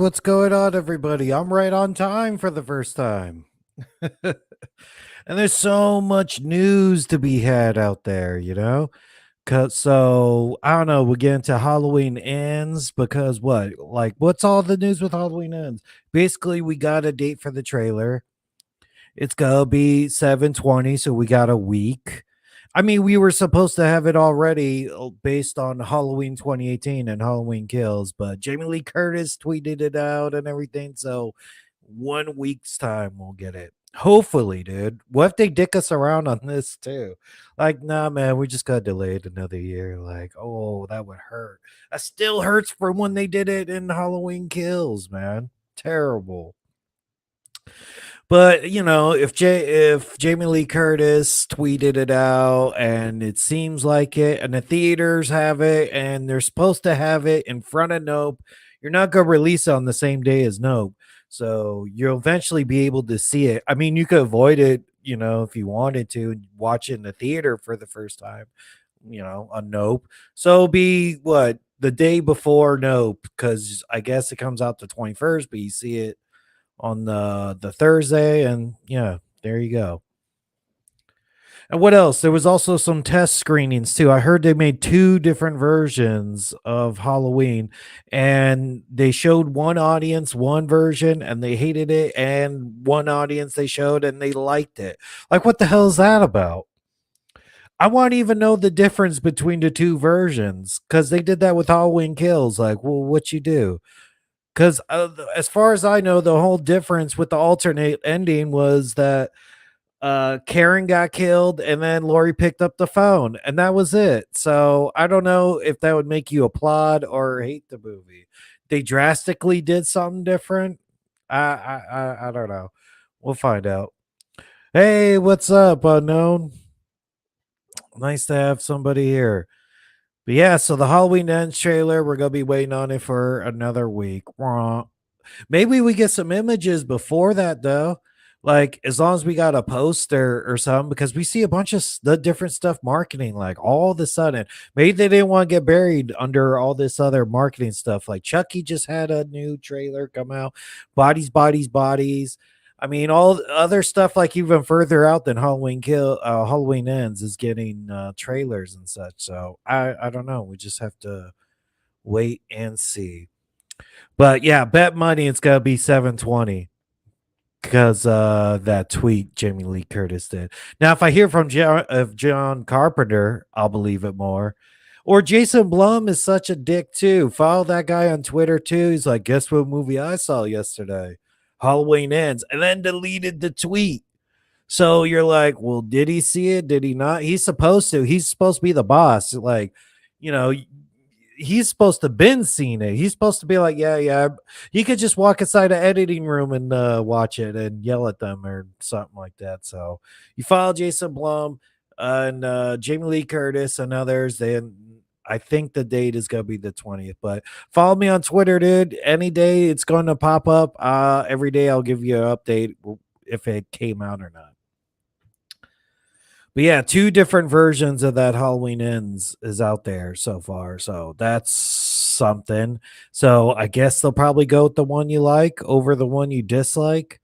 what's going on, everybody? I'm right on time for the first time. And there's so much news to be had out there, you know? So, I don't know, we get into Halloween ends because what? Like, what's all the news with Halloween ends? Basically, we got a date for the trailer. It's gonna be 7/20, so we got a week. I mean, we were supposed to have it already based on Halloween 2018 and Halloween Kills, but Jamie Lee Curtis tweeted it out and everything. So 1 week's time we'll get it. Hopefully, dude. What if they dick us around on this too? Like, nah, man, we just got delayed another year. Like, oh, that would hurt. That still hurts from when they did it in Halloween Kills, man. Terrible. But if Jamie Lee Curtis tweeted it out and it seems like it, and the theaters have it, and they're supposed to have it in front of Nope, you're not gonna release it on the same day as Nope. So you'll eventually be able to see it. I mean, you could avoid it, if you wanted to, and watch it in the theater for the first time, on Nope. So it'll be what, the day before Nope, because I guess it comes out the 21st, but you see it on the Thursday, and yeah, there you go. And what else? There was also some test screenings too. I heard they made two different versions of Halloween, and they showed one audience one version and they hated it, and one audience they showed and they liked it. Like, what the hell is that about? I want to even know the difference between the two versions because they did that with Halloween Kills. Like, well, what you do? Because as far as I know, the whole difference with the alternate ending was that Karen got killed and then Lori picked up the phone, and that was it. So I don't know if that would make you applaud or hate the movie. They drastically did something different. I don't know. We'll find out. Hey, what's up, unknown? Nice to have somebody here. But yeah, so the Halloween Ends trailer, we're gonna be waiting on it for another week. Wah. Maybe we get some images before that though. Like, as long as we got a poster or something, because we see a bunch of the different stuff marketing, like all of a sudden. Maybe they didn't want to get buried under all this other marketing stuff. Like Chucky just had a new trailer come out. Bodies, bodies, bodies. I mean, all the other stuff, like even further out than Halloween Ends, is getting trailers and such. So I don't know. We just have to wait and see. But yeah, bet money it's gonna be 7/20 because that tweet Jamie Lee Curtis did. Now, if I hear from John Carpenter, I'll believe it more. Or Jason Blum is such a dick too. Follow that guy on Twitter too. He's like, guess what movie I saw yesterday? Halloween Ends, and then deleted the tweet. So you're like, well, did he see it? Did he not? He's supposed to. He's supposed to be the boss. Like, you know, he's supposed to been seen it. He's supposed to be like, yeah, yeah. He could just walk inside the editing room and watch it and yell at them or something like that. So you follow Jason Blum and Jamie Lee Curtis and others. Then I think the date is gonna be the 20th. But follow me on Twitter, dude. Any day it's going to pop up. Every day I'll give you an update if it came out or not. But yeah, two different versions of that Halloween Ends is out there so far. So that's something. So I guess they'll probably go with the one you like over the one you dislike.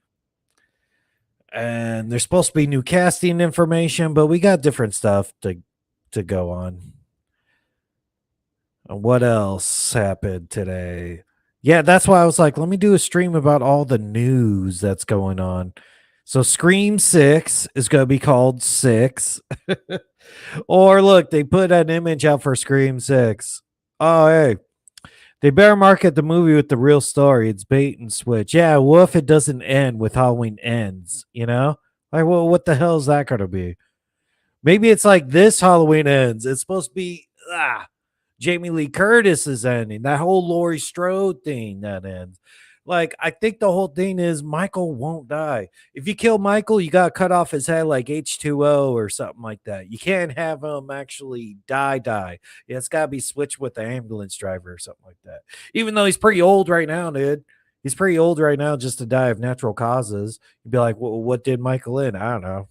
And there's supposed to be new casting information, but we got different stuff to go on. And what else happened today? Yeah, that's why I was like, let me do a stream about all the news that's going on. So Scream 6 is going to be called 6. Or look, they put an image out for Scream 6. Oh, hey. They better market the movie with the real story. It's bait and switch. Yeah, what if it doesn't end with Halloween Ends, you know? Like, well, what the hell is that going to be? Maybe it's like this Halloween Ends. It's supposed to be Jamie Lee Curtis is ending. That whole Laurie Strode thing that ends. Like, I think the whole thing is Michael won't die. If you kill Michael, you got to cut off his head like H2O or something like that. You can't have him actually die. Yeah, it's got to be switched with the ambulance driver or something like that. Even though he's pretty old right now, dude. He's pretty old right now just to die of natural causes. You'd be like, well, what did Michael in? I don't know.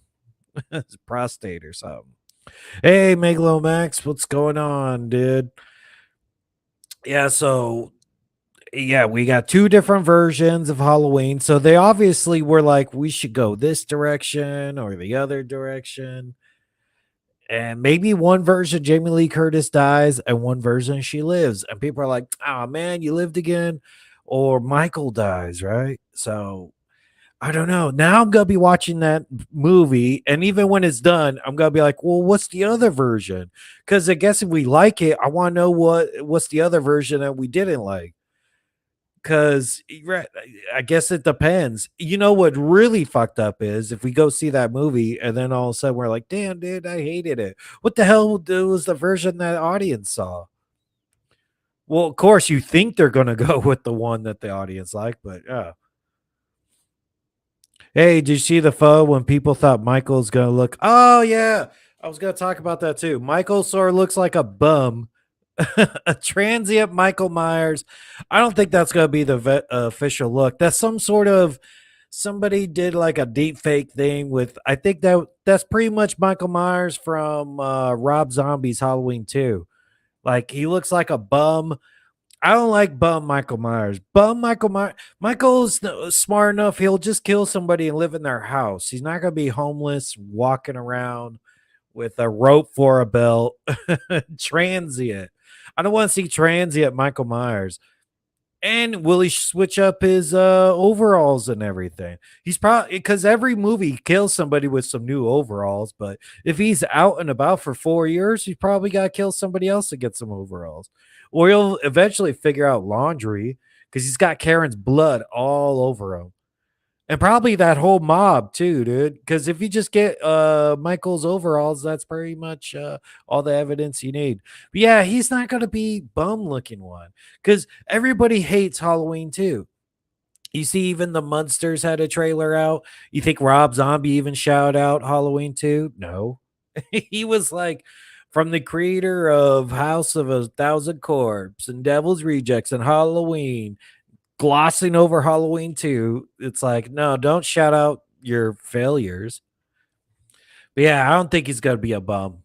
His prostate or something. Hey, Megalomax, what's going on, dude? Yeah, so Yeah, we got two different versions of Halloween. So they obviously were like, we should go this direction or the other direction. And maybe one version Jamie Lee Curtis dies and one version she lives. And people are like, oh man, you lived again. Or Michael dies, right? So I don't know. Now I'm gonna be watching that movie, and even when it's done, I'm gonna be like, "Well, what's the other version?" Because I guess if we like it, I want to know what's the other version that we didn't like. Because I guess it depends. You know what really fucked up is if we go see that movie, and then all of a sudden we're like, "Damn, dude, I hated it." What the hell was the version that audience saw? Well, of course, you think they're gonna go with the one that the audience liked, but yeah. Hey, did you see the photo when people thought Michael's gonna look? Oh yeah, I was gonna talk about that too. Michael sort of looks like a bum, a transient Michael Myers. I don't think that's gonna be the official look. That's some sort of somebody did like a deep fake thing with. I think that's pretty much Michael Myers from Rob Zombie's Halloween 2. Like he looks like a bum. I don't like bum Michael Myers. Bum Michael Myers. Michael's smart enough. He'll just kill somebody and live in their house. He's not going to be homeless, walking around with a rope for a belt. Transient. I don't want to see transient Michael Myers. And will he switch up his overalls and everything? He's probably because every movie kills somebody with some new overalls. But if he's out and about for 4 years, he's probably got to kill somebody else to get some overalls. Or he'll eventually figure out laundry because he's got Karen's blood all over him. And probably that whole mob too, dude. Because if you just get Michael's overalls, that's pretty much all the evidence you need. But yeah, he's not gonna be bum looking one. Because everybody hates Halloween too. You see, even the Munsters had a trailer out. You think Rob Zombie even shout out Halloween 2? No. He was like from the creator of House of a Thousand Corpse and Devil's Rejects and Halloween glossing over Halloween 2. It's like, no, don't shout out your failures. But yeah, I don't think he's gonna be a bum.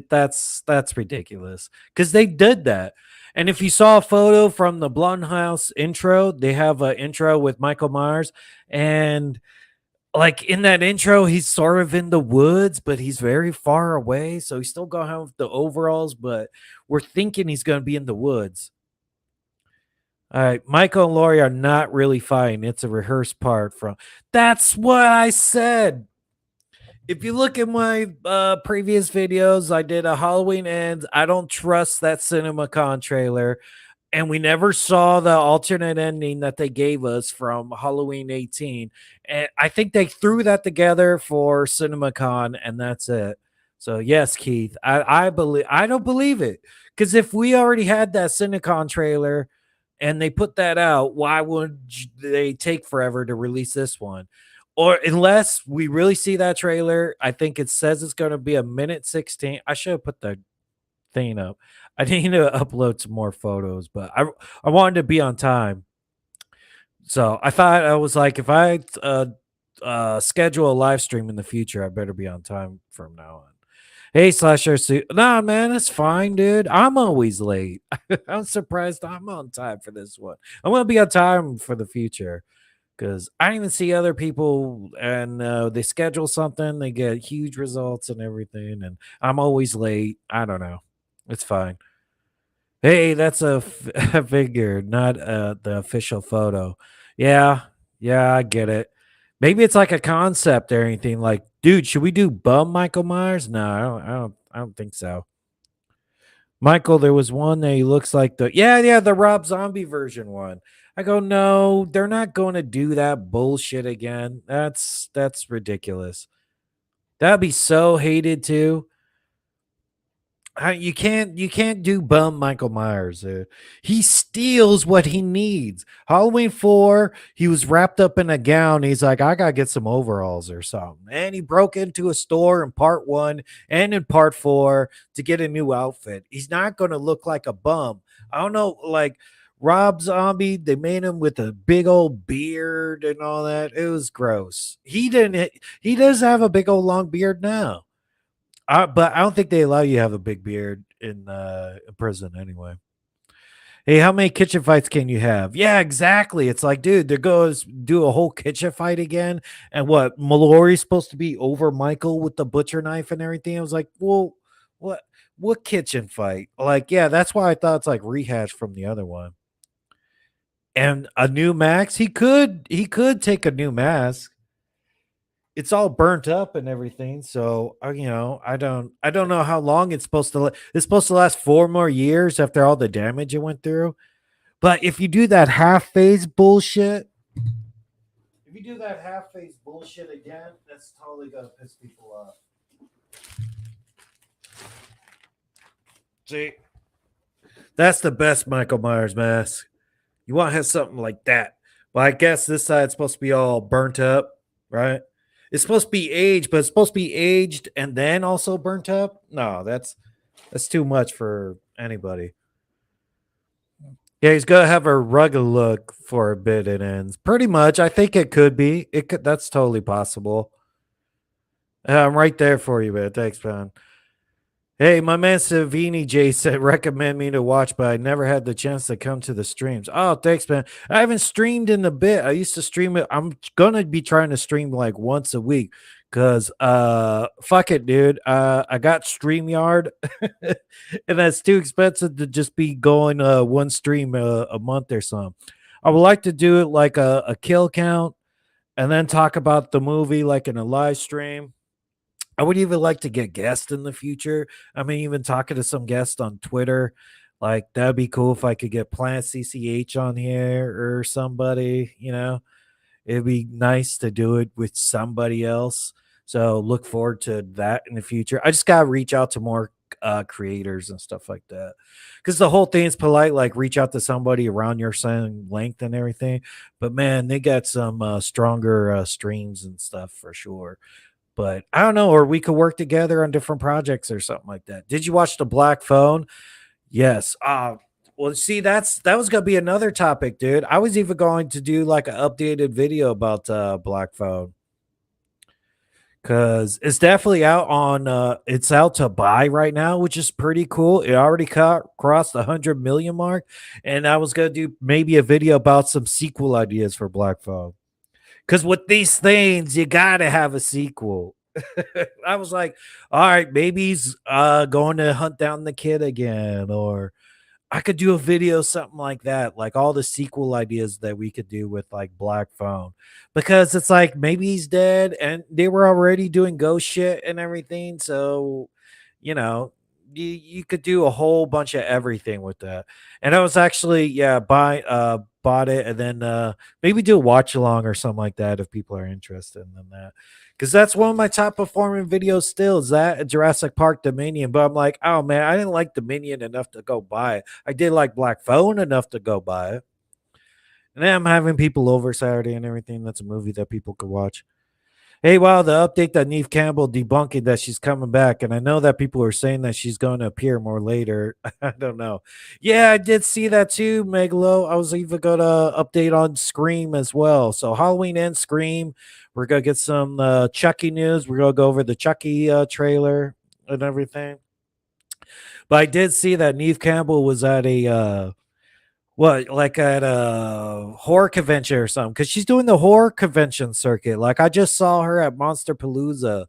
That's ridiculous. Because they did that. And if you saw a photo from the Blumhouse intro, they have an intro with Michael Myers. And like in that intro, he's sort of in the woods, but he's very far away. So he's still gonna have the overalls, but we're thinking he's gonna be in the woods. All right, Michael and Laurie are not really fighting. It's a rehearsed part from. That's what I said. If you look at my previous videos, I did a Halloween ends. I don't trust that CinemaCon trailer, and we never saw the alternate ending that they gave us from Halloween 18. And I think they threw that together for CinemaCon, and that's it. So yes, Keith, I believe I don't believe it because if we already had that CinemaCon trailer and they put that out, why would they take forever to release this one? Or unless we really see that trailer, I think it says it's going to be a minute 16. I should have put the thing up. I need to upload some more photos, but I wanted to be on time. So I thought I was like, if I schedule a live stream in the future, I better be on time from now on. Hey, Slasher Suit. Nah, man, it's fine, dude. I'm always late. I'm surprised I'm on time for this one. I'm gonna be on time for the future because I even see other people and they schedule something, they get huge results and everything, and I'm always late. I don't know. It's fine. Hey, that's a a figure, not the official photo. Yeah, yeah, I get it. Maybe it's like a concept or anything. Like, dude, should we do bum Michael Myers? No, I don't think so. Michael, there was one that he looks like yeah, the Rob Zombie version one. I go, no, they're not going to do that bullshit again. That's ridiculous. That'd be so hated too. You can't do bum Michael Myers. He steals what he needs. Halloween 4, he was wrapped up in a gown. He's like, I gotta get some overalls or something. And he broke into a store in part 1 and in part 4 to get a new outfit. He's not gonna look like a bum. I don't know, like Rob Zombie, they made him with a big old beard and all that. It was gross. He does have a big old long beard now. But I don't think they allow you to have a big beard in prison anyway. Hey, how many kitchen fights can you have? Yeah, exactly. It's like, dude, there goes do a whole kitchen fight again. And what? Mallory's supposed to be over Michael with the butcher knife and everything. I was like, well, what? What kitchen fight? Like, yeah, that's why I thought it's like rehash from the other one. And a new Max, he could take a new mask. It's all burnt up and everything. So I don't know how long it's supposed to. It's supposed to last 4 more years after all the damage it went through. But if you do that half phase bullshit again, that's totally gonna piss people off. See, that's the best Michael Myers mask. You want to have something like that. Well, I guess this side's supposed to be all burnt up, right? It's supposed to be aged, but it's supposed to be aged and then also burnt up. No, that's too much for anybody. Yeah, he's gonna have a rugged look for a bit. It ends pretty much. I think it could be. It could. That's totally possible. I'm right there for you, man. Thanks, man. Hey, my man Savini J said recommend me to watch, but I never had the chance to come to the streams. Oh, thanks, man. I haven't streamed in a bit. I used to stream it. I'm gonna be trying to stream like once a week because fuck it, dude. I got StreamYard and that's too expensive to just be going one stream a month or something. I would like to do it like a kill count and then talk about the movie like in a live stream. I would even like to get guests in the future. I mean, even talking to some guests on Twitter, like that'd be cool if I could get Plant CCH on here or somebody, It'd be nice to do it with somebody else. So look forward to that in the future. I just gotta reach out to more creators and stuff like that. Because the whole thing is polite, like reach out to somebody around your same length and everything. But man, they got some stronger streams and stuff for sure. But I don't know, or we could work together on different projects or something like that. Did you watch The Black Phone? Yes. Well, see, that was gonna be another topic, dude. I was even going to do like an updated video about Black Phone because it's definitely out on. It's out to buy right now, which is pretty cool. It already crossed the 100 million mark, and I was gonna do maybe a video about some sequel ideas for Black Phone. Because with these things, you gotta have a sequel. I was like, all right, maybe he's going to hunt down the kid again, or I could do a video, something like that, like all the sequel ideas that we could do with like Black Phone. Because it's like maybe he's dead and they were already doing ghost shit and everything. So, you know, you could do a whole bunch of everything with that. And I was actually, yeah, bought it and then maybe do a watch along or something like that if people are interested in that. Because that's one of my top performing videos still is that Jurassic Park Dominion. But I'm like, oh man, I didn't like Dominion enough to go buy it. I did like Black Phone enough to go buy it. And then I'm having people over Saturday and everything. That's a movie that people could watch. Hey, wow, the update that Neve Campbell debunking that she's coming back. And I know that people are saying that she's going to appear more later. I don't know. Yeah, I did see that too, Megalo. I was even going to update on Scream as well. So Halloween and Scream. We're going to get some Chucky news. We're going to go over the Chucky trailer and everything. But I did see that Neve Campbell was at a what, like at a horror convention or something? Because she's doing the horror convention circuit. Like I just saw her at Monster Palooza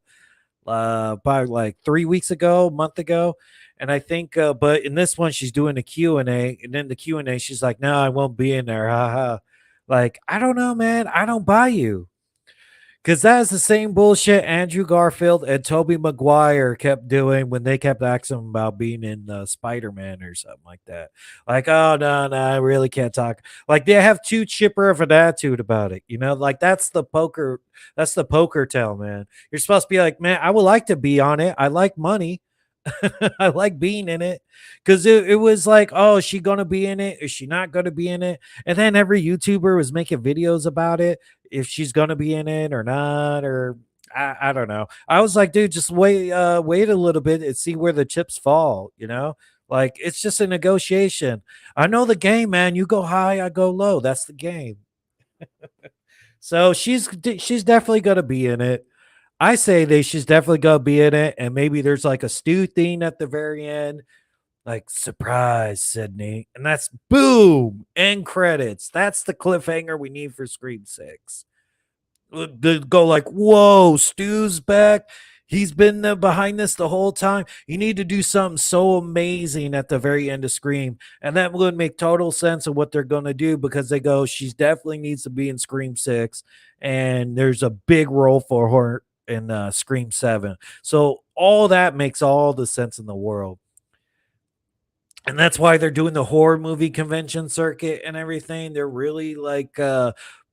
about like 3 weeks ago, month ago. And I think, but in this one, she's doing a Q&A. And then the Q&A, she's like, no, I won't be in there. Haha. Like, I don't know, man. I don't buy you. Because that is the same bullshit Andrew Garfield and Tobey Maguire kept doing when they kept asking him about being in Spider-Man or something like that. Like, oh, no, I really can't talk. Like, they have too chipper of an attitude about it. Like that's the poker tell, man. You're supposed to be like, man, I would like to be on it. I like money. I like being in it because it was like, oh, is she gonna be in it? Is she not gonna be in it? And then every YouTuber was making videos about it, if she's gonna be in it or not, or I don't know. I was like, dude, just wait a little bit and see where the chips fall. Like it's just a negotiation. I know the game, man. You go high, I go low. That's the game. So she's definitely gonna be in it. She's definitely gonna be in it, and maybe there's like a stew thing at the very end. like, surprise, Sydney. And that's boom, end credits. That's the cliffhanger we need for Scream 6. They go like, whoa, Stu's back. He's been behind this the whole time. You need to do something so amazing at the very end of Scream. And that would make total sense of what they're going to do because they go, she's definitely needs to be in Scream 6. And there's a big role for her in Scream 7. So all that makes all the sense in the world. And that's why they're doing the horror movie convention circuit and everything. They're really like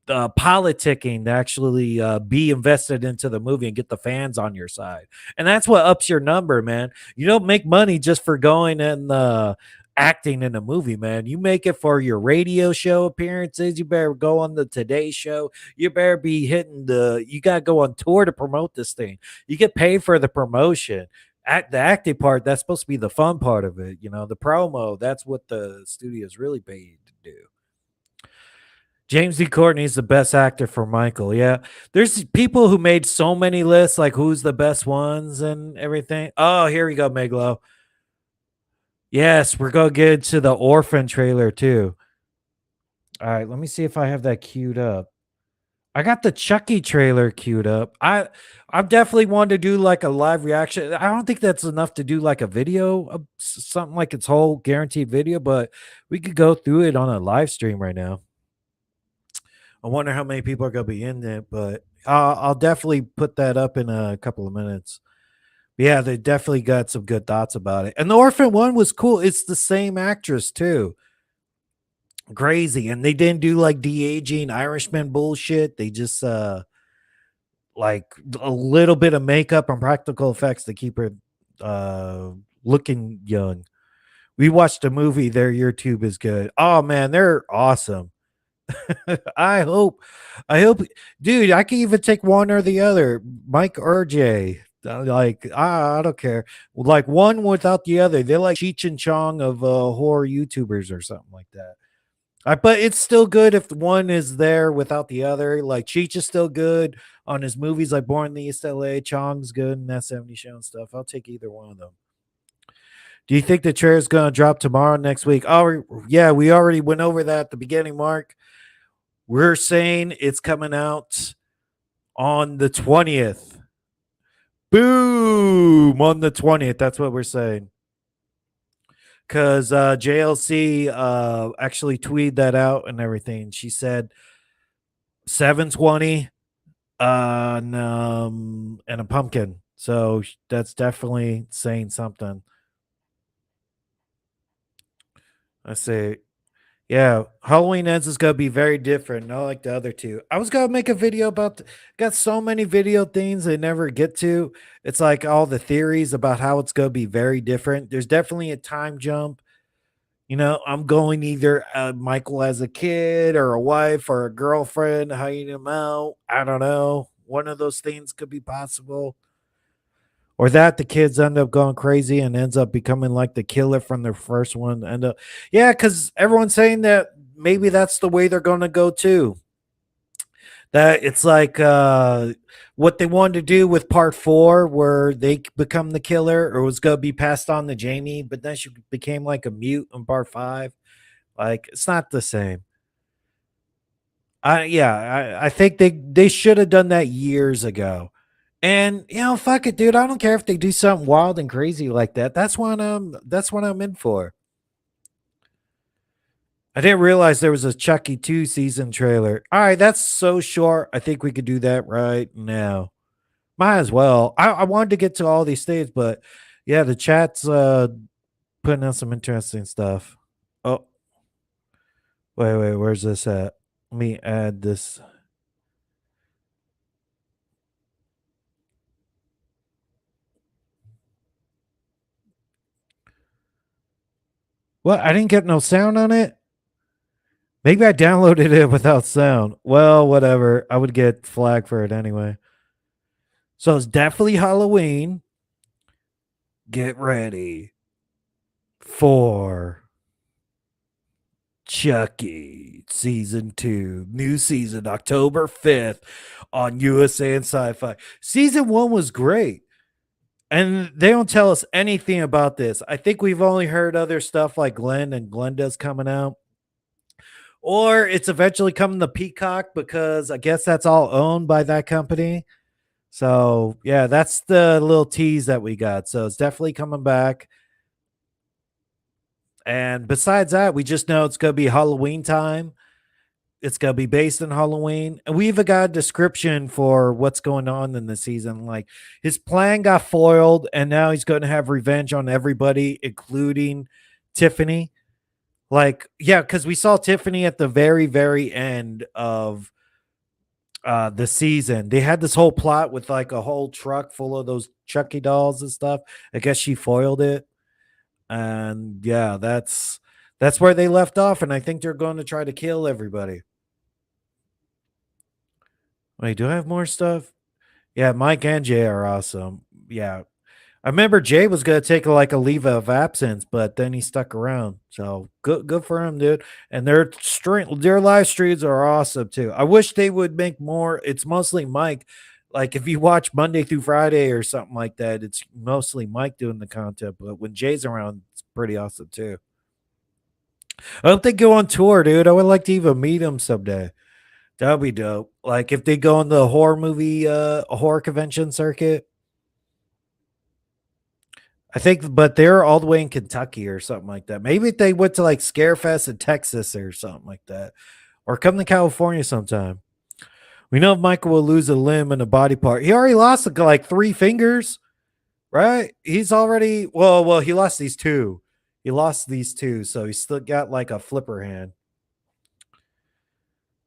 politicking to actually be invested into the movie and get the fans on your side. And that's what ups your number, man. You don't make money just for going and acting in a movie, man. You make it for your radio show appearances. You better go on the Today Show. You better be hitting you got to go on tour to promote this thing. You get paid for the promotion. The acting part, that's supposed to be the fun part of it. The promo, that's what the studio's really paid to do. James D. Courtney's the best actor for Michael. Yeah. There's people who made so many lists, like who's the best ones and everything. Oh, here we go, Meglo. Yes, we're going to get to the Orphan trailer too. All right, let me see if I have that queued up. I got the Chucky trailer queued up. I've definitely wanted to do like a live reaction. I don't think that's enough to do like a video, something like its whole guaranteed video, but we could go through it on a live stream right now. I wonder how many people are going to be in it, but I'll definitely put that up in a couple of minutes. But yeah, they definitely got some good thoughts about it. And the Orphan one was cool. It's the same actress too. Crazy. And they didn't do like de-aging Irishman bullshit. They just like a little bit of makeup and practical effects to keep her looking young. We watched a movie. Their YouTube is good. Oh man, they're awesome. I hope, dude. I can even take one or the other, Mike or Jay. Like I don't care. Like one without the other. They're like Cheech and Chong of horror YouTubers or something like that. But it's still good if one is there without the other. Like Cheech is still good on his movies like Born in the East LA. Chong's good in that 70 show and stuff. I'll take either one of them. Do you think the trailer is going to drop tomorrow, next week? Oh, yeah, we already went over that at the beginning, Mark. We're saying it's coming out on the 20th. Boom! On the 20th. That's what we're saying. Because JLC actually tweeted that out and everything. She said 720 and a pumpkin. So that's definitely saying something. I say, yeah, Halloween Ends is gonna be very different, not like the other two. I was gonna make a video about got so many video things they never get to. It's like all the theories about how it's gonna be very different. There's definitely a time jump. I'm going either Michael as a kid or a wife or a girlfriend, hiding him out. I don't know. One of those things could be possible. Or that the kids end up going crazy and ends up becoming like the killer from the first one. Yeah, because everyone's saying that maybe that's the way they're going to go too. That it's like what they wanted to do with part 4, where they become the killer, or was going to be passed on to Jamie, but then she became like a mute in part 5. Like it's not the same. I think they should have done that years ago. And fuck it, dude. I don't care if they do something wild and crazy like that. That's what I'm in for. I didn't realize there was a Chucky 2 season trailer. All right, that's so short. I think we could do that right now. Might as well. I wanted to get to all these things, but yeah, the chat's putting out some interesting stuff. Oh, wait, where's this at? Let me add this. What? I didn't get no sound on it? Maybe I downloaded it without sound. Well, whatever. I would get flagged for it anyway. So it's definitely Halloween. Get ready for Chucky season 2. New season, October 5th on USA and Sci-Fi. Season 1 was great. And they don't tell us anything about this. I think we've only heard other stuff like Glenn and Glenda's coming out. Or it's eventually coming to Peacock because I guess that's all owned by that company. So yeah, that's the little tease that we got. So it's definitely coming back. And besides that, we just know it's gonna be Halloween time. It's gonna be based in Halloween. And we even got a description for what's going on in the season. Like his plan got foiled, and now he's gonna have revenge on everybody, including Tiffany. Like, yeah, because we saw Tiffany at the very, very end of the season. They had this whole plot with like a whole truck full of those Chucky dolls and stuff. I guess she foiled it. And yeah, that's where they left off. And I think they're going to try to kill everybody. Wait, do I have more stuff? Yeah, Mike and Jay are awesome. Yeah. I remember Jay was gonna take like a leave of absence, but then he stuck around. So good for him, dude. And their live streams are awesome too. I wish they would make more. It's mostly Mike. Like if you watch Monday through Friday or something like that, it's mostly Mike doing the content. But when Jay's around, it's pretty awesome too. I hope they go on tour, dude. I would like to even meet him someday. That'd be dope. Like if they go on the horror movie horror convention circuit. I think, but they're all the way in Kentucky or something like that. Maybe they went to like Scarefest in Texas or something like that, or come to California sometime. We know Michael will lose a limb and a body part. He already lost like 3 fingers, right? He's already well. He lost these two. He lost these two, so he's still got like a flipper hand.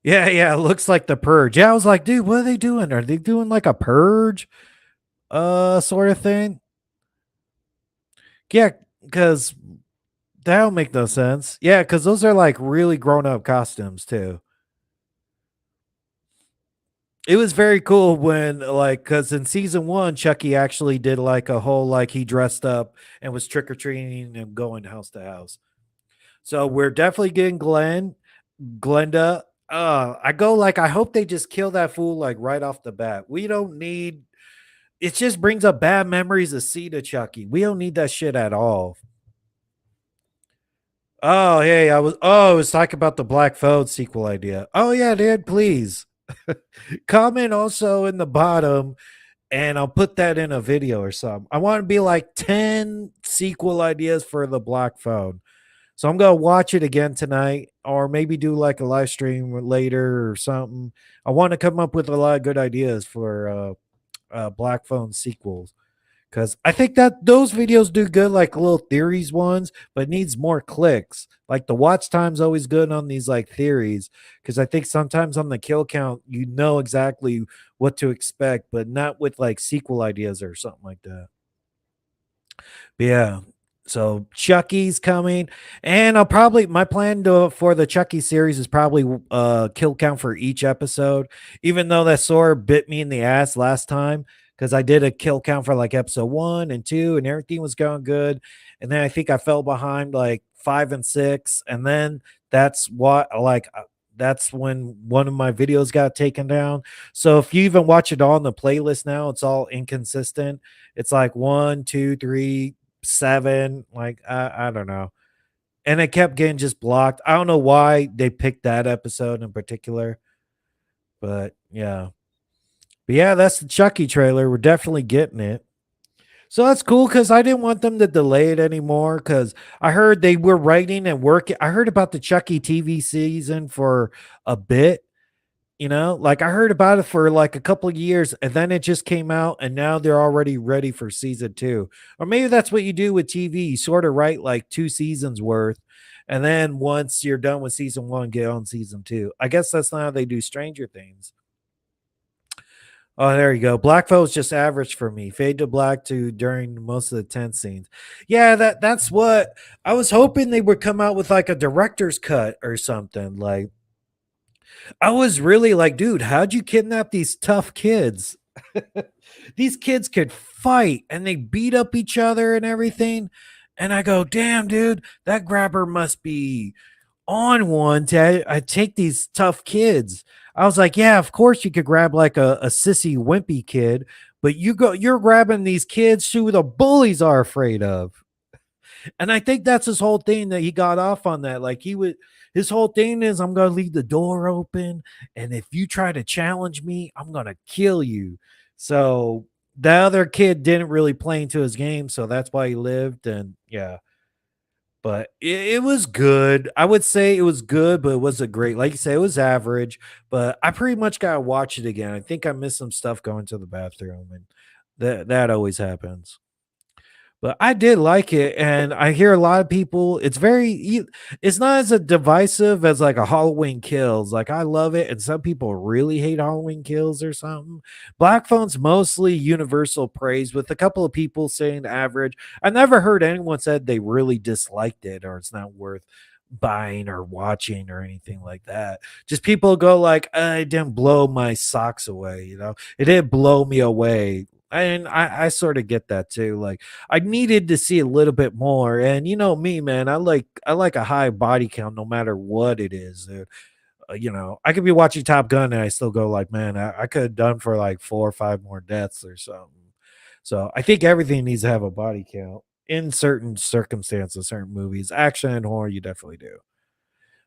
Yeah, yeah, it looks like the purge. Yeah, I was like, dude, what are they doing? Are they doing like a purge, sort of thing? Yeah, because that don't make no sense. Yeah, because those are like really grown up costumes too. It was very cool when like because in season one, Chucky actually did like a whole like he dressed up and was trick or treating and going house to house. So we're definitely getting Glenda. I go like I hope they just kill that fool like right off the bat. We don't need it. Just brings up bad memories of Cedar Chucky. We don't need that shit at all. Oh, hey, I was talking about the Black Phone sequel idea. Oh yeah, dude, please. Comment also in the bottom and I'll put that in a video or something. I want to be like 10 sequel ideas for the Black Phone. So I'm gonna watch it again tonight, or maybe do like a live stream later or something. I want to come up with a lot of good ideas for Black Phone sequels. Because I think that those videos do good, like little theories ones, but needs more clicks. Like the watch time's always good on these like theories. Because I think sometimes on the kill count, you know exactly what to expect, but not with like sequel ideas or something like that. Yeah. So Chucky's coming, and I'll probably my plan for the Chucky series is probably kill count for each episode. Even though that sore bit me in the ass last time because I did a kill count for like episode 1 and 2, and everything was going good, and then I think I fell behind like 5 and 6, and then that's what like that's when one of my videos got taken down. So if you even watch it all on the playlist now, it's all inconsistent. It's like 1, 2, 3, 7. Like I don't know. And it kept getting just blocked. I don't know why they picked that episode in particular. But yeah. But yeah, that's the Chucky trailer. We're definitely getting it. So that's cool because I didn't want them to delay it anymore because I heard they were writing and working. I heard about the Chucky TV season for a bit. Like I heard about it for like a couple of years and then it just came out and now they're already ready for season 2. Or maybe that's what you do with TV. You sort of write like 2 seasons worth. And then once you're done with season 1, get on season 2. I guess that's not how they do Stranger Things. Oh, there you go. Black Phone is just average for me. Fade to black to during most of the tense scenes. Yeah, that's what I was hoping they would come out with like a director's cut or something. Like I was really like, dude, how'd you kidnap these tough kids? These kids could fight and they beat up each other and everything. And I go, damn, dude, that grabber must be on one to I take these tough kids. I was like, yeah, of course you could grab like a sissy wimpy kid, but you're grabbing these kids who the bullies are afraid of. And I think that's his whole thing that he got off on that. Like he would his whole thing is I'm gonna leave the door open, and if you try to challenge me, I'm gonna kill you. So the other kid didn't really play into his game, so that's why he lived. And yeah, but it was good. I would say it was good, but it wasn't great. Like you say, it was average. But I pretty much gotta watch it again. I think I missed some stuff going to the bathroom, and that always happens. But I did like it, and I hear a lot of people. It's not as a divisive as like a Halloween Kills. Like I love it, and some people really hate Halloween Kills or something. Black Phone's mostly universal praise, with a couple of people saying average. I never heard anyone said they really disliked it or it's not worth buying or watching or anything like that. Just people go like, it didn't blow my socks away, it didn't blow me away. And I sort of get that too. Like I needed to see a little bit more. And you know me, man, I like a high body count no matter what it is. I could be watching Top Gun and I still go like, man, I could have done for like 4 or 5 more deaths or something. So I think everything needs to have a body count in certain circumstances, certain movies, action and horror. You definitely do.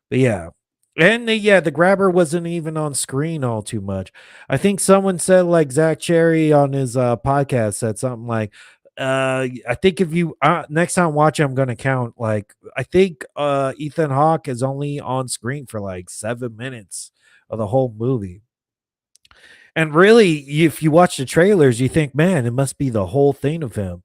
But yeah. And the grabber wasn't even on screen all too much. I think someone said like Zach Cherry on his podcast said something like, I think if you next time watch it, I'm gonna count like I think Ethan Hawke is only on screen for like 7 minutes of the whole movie. And really, if you watch the trailers, you think, man, it must be the whole thing of him.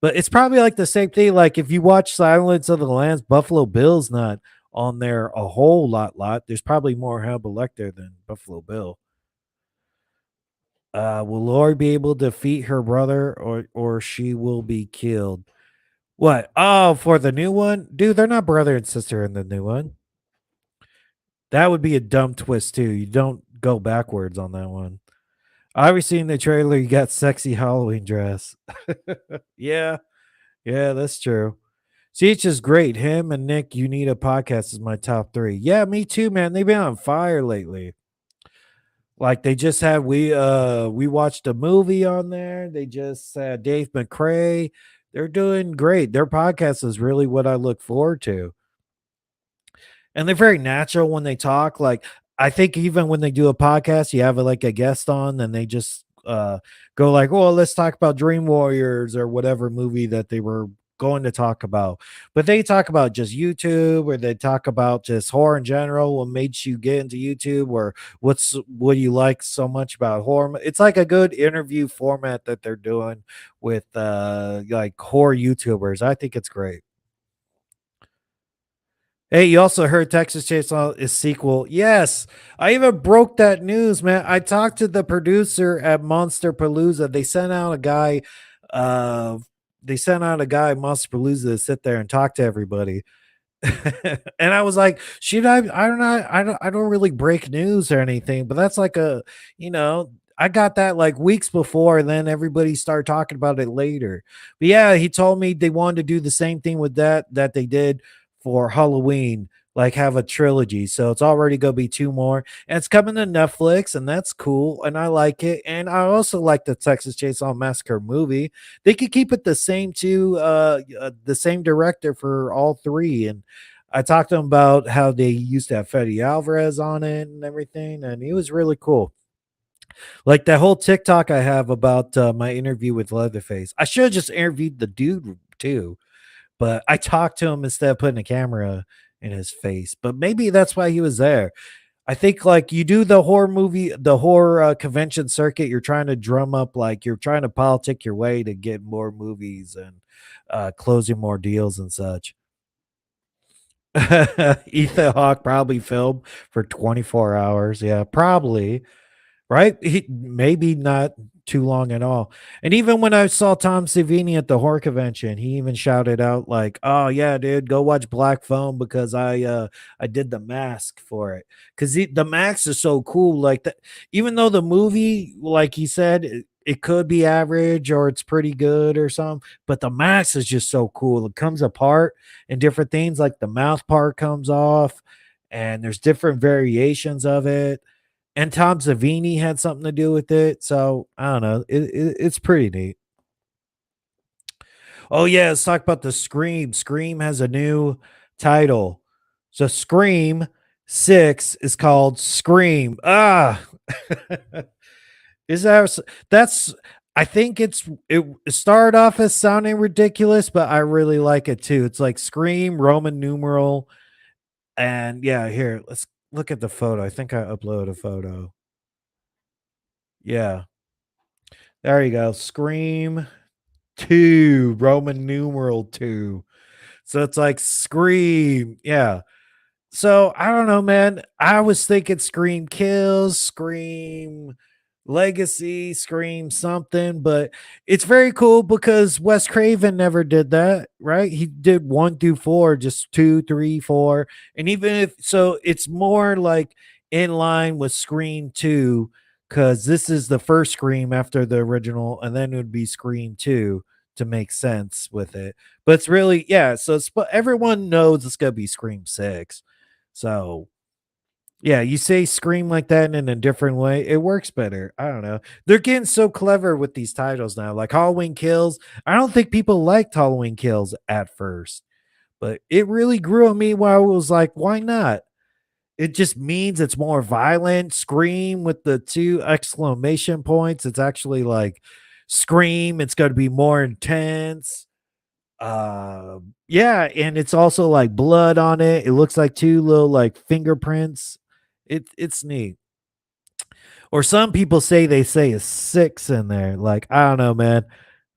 But it's probably like the same thing. Like if you watch Silence of the Lambs, Buffalo Bill's not on there a whole lot. There's probably more Hannibal Lecter than Buffalo Bill. Will Lori be able to defeat her brother, or she will be killed? What? Oh, for the new one, dude, they're not brother and sister in the new one. That would be a dumb twist too. You don't go backwards on that one. Obviously, in the trailer, you got sexy Halloween dress. Yeah, yeah, that's true. Cheech is great. Him and Nick, you need a podcast is my top three. Yeah, me too, man. They've been on fire lately. Like they just had we watched a movie on there. They just had Dave McCrae. They're doing great. Their podcast is really what I look forward to. And they're very natural when they talk. Like I think even when they do a podcast, you have like a guest on, and they just go like, "Oh, let's talk about Dream Warriors or whatever movie that they were going to talk about." But they talk about just YouTube, or they talk about just horror in general. What made you get into YouTube, or what do you like so much about horror? It's like a good interview format that they're doing with like horror YouTubers. I think it's great. Hey, you also heard Texas Chainsaw is sequel. Yes, I even broke that news, man. I talked to the producer at Monster Palooza. Uh, they sent out a guy, Monster Palooza, to sit there and talk to everybody. And I was like, should I don't know. I don't really break news or anything, but that's like you know, I got that like weeks before, and then everybody started talking about it later. But yeah, he told me they wanted to do the same thing with that they did for Halloween, like have a trilogy. So it's already gonna be two more, and it's coming to Netflix, and that's cool. And I like it. And I also like the Texas Chainsaw Massacre movie. They could keep it the same director for all three. And I talked to him about how they used to have Fede Alvarez on it and everything, and he was really cool. Like that whole TikTok I have about my interview with Leatherface. I should have just interviewed the dude too, but I talked to him instead of putting a camera in his face. But maybe that's why he was there. I think like you do the horror convention circuit, you're trying to drum up, like you're trying to politic your way to get more movies and closing more deals and such. Ethan Hawke probably filmed for 24 hours. Yeah, probably. Right? Maybe not too long at all. And even when I saw Tom Savini at the horror convention, he even shouted out like, "Oh yeah, dude, go watch Black Phone because I did the mask for it." Because the mask is so cool. Like that, even though the movie, like he said, it could be average or it's pretty good or something. But the mask is just so cool. It comes apart and different things like the mouth part comes off, and there's different variations of it. And Tom Savini had something to do with it. So I don't know. It's pretty neat. Oh yeah, let's talk about the Scream. Scream has a new title. So Scream 6 is called Scream. Ah. Is that that's I think it started off as sounding ridiculous, but I really like it too. It's like Scream, Roman numeral, and yeah, here, let's look at the photo. I think I uploaded a photo. Yeah. There you go. Scream 2, Roman numeral 2. So it's like Scream. Yeah. So I don't know, man. I was thinking Scream Kills, Scream Legacy, Scream something, but it's very cool because Wes Craven never did that, right? He did 1 through 4, just 2, 3, 4. And even if so, it's more like in line with Scream 2, because this is the first Scream after the original, and then it would be Scream 2 to make sense with it. But it's really, yeah, so it's, but everyone knows it's gonna be Scream 6. So yeah, you say scream like that in a different way, it works better. I don't know. They're getting so clever with these titles now. Like Halloween Kills. I don't think people liked Halloween Kills at first, but it really grew on me where I was like, why not? It just means it's more violent. Scream with the 2 exclamation points. It's actually like scream. It's going to be more intense. Yeah, and it's also like blood on it. It looks like 2 little like fingerprints. It's neat. Or some people say they say a 6 in there. Like, I don't know, man.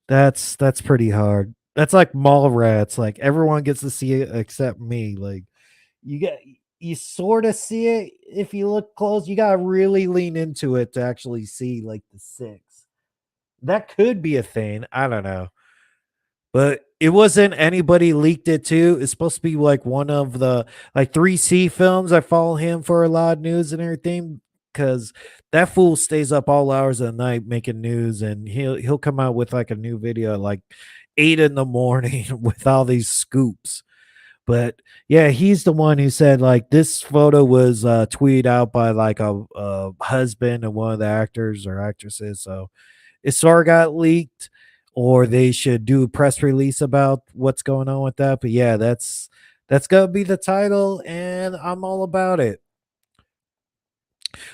That's pretty hard. That's like mall rats. Like everyone gets to see it except me. Like you get you sort of see it if you look close. You gotta really lean into it to actually see like the 6. That could be a thing. I don't know. But it wasn't anybody leaked it too. It's supposed to be like one of the like 3C films. I follow him for a lot of news and everything because that fool stays up all hours of the night making news, and he'll come out with like a new video at like 8 in the morning with all these scoops. But yeah, he's the one who said like this photo was tweeted out by like a husband of one of the actors or actresses. So it sort of got leaked, or they should do a press release about what's going on with that. But yeah, that's gonna be the title, and I'm all about it.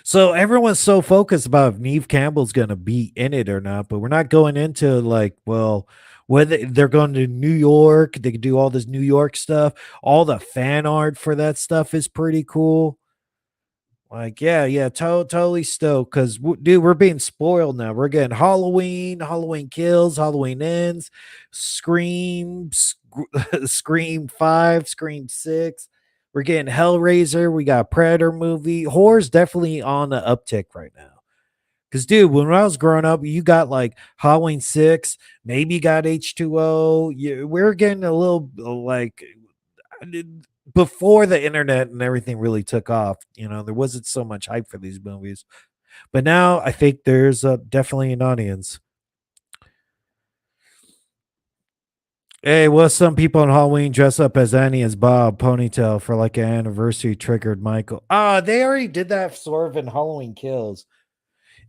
So everyone's so focused about if Neve Campbell's gonna be in it or not, but we're not going into like, well, whether they're going to New York, they can do all this New York stuff. All the fan art for that stuff is pretty cool. Like, yeah, yeah, totally stoked because, dude, we're being spoiled now. We're getting Halloween, Halloween Kills, Halloween Ends, Scream, Scream 5, Scream 6. We're getting Hellraiser. We got a Predator movie. Horror's definitely on the uptick right now. Because, dude, when I was growing up, you got like Halloween 6, maybe you got H2O. We're getting a little like before the internet and everything really took off, there wasn't so much hype for these movies. But now I think there's definitely an audience. Hey, well, some people on Halloween dress up as Annie as Bob ponytail for like an anniversary triggered Michael. They already did that sort of in Halloween Kills.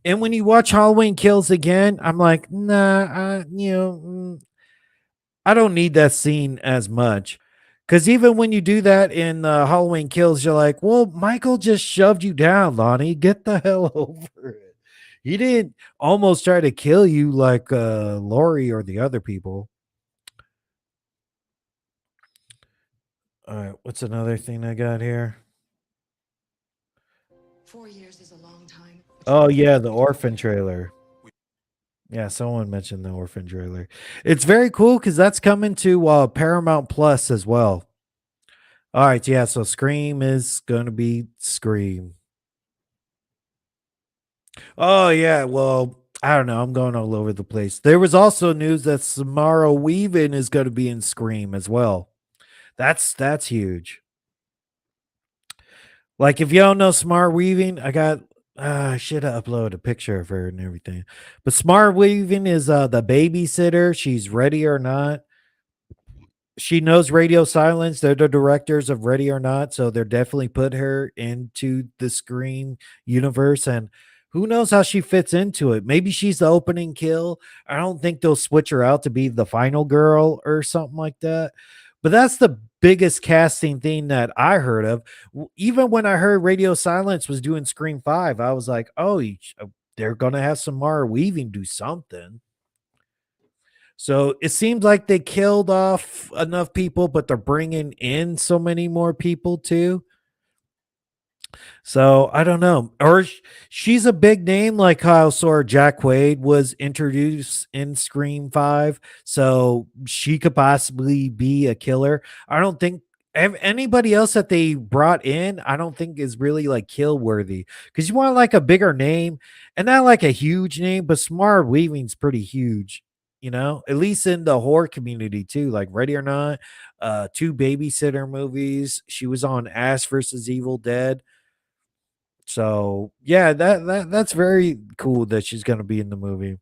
And when you watch Halloween Kills again, I'm like, nah, I don't need that scene as much. Because even when you do that in Halloween Kills, you're like, well, Michael just shoved you down, Lonnie. Get the hell over it. He didn't almost try to kill you like Lori or the other people. All right, what's another thing I got here? 4 years is a long time. Oh, yeah, the Orphan trailer. Yeah, someone mentioned the Orphan trailer. It's very cool because that's coming to Paramount Plus as well. All right, yeah, so Scream is going to be Scream. Oh yeah, well, I don't know. I'm going all over the place. There was also news that Samara Weaving is going to be in Scream as well. That's huge. Like if you don't know Samara Weaving, I got I should have uploaded a picture of her and everything. But Smart Weaving is the babysitter. She's Ready or Not. She knows Radio Silence. They're the directors of Ready or Not, so they're definitely put her into the Scream universe. And who knows how she fits into it? Maybe she's the opening kill. I don't think they'll switch her out to be the final girl or something like that. But that's the biggest casting thing that I heard of. Even when I heard Radio Silence was doing Scream 5, I was like, oh, they're going to have Samara Weaving do something. So it seems like they killed off enough people, but they're bringing in so many more people too. So I don't know. Or she's a big name, like how Sora Jack Quaid was introduced in Scream 5. So she could possibly be a killer. I don't think anybody else that they brought in, I don't think is really like kill worthy. Because you want like a bigger name and not like a huge name, but Smart Weaving's pretty huge. At least in the horror community too, like Ready or Not, two babysitter movies. She was on Ash versus Evil Dead. So yeah, that's very cool that she's gonna be in the movie.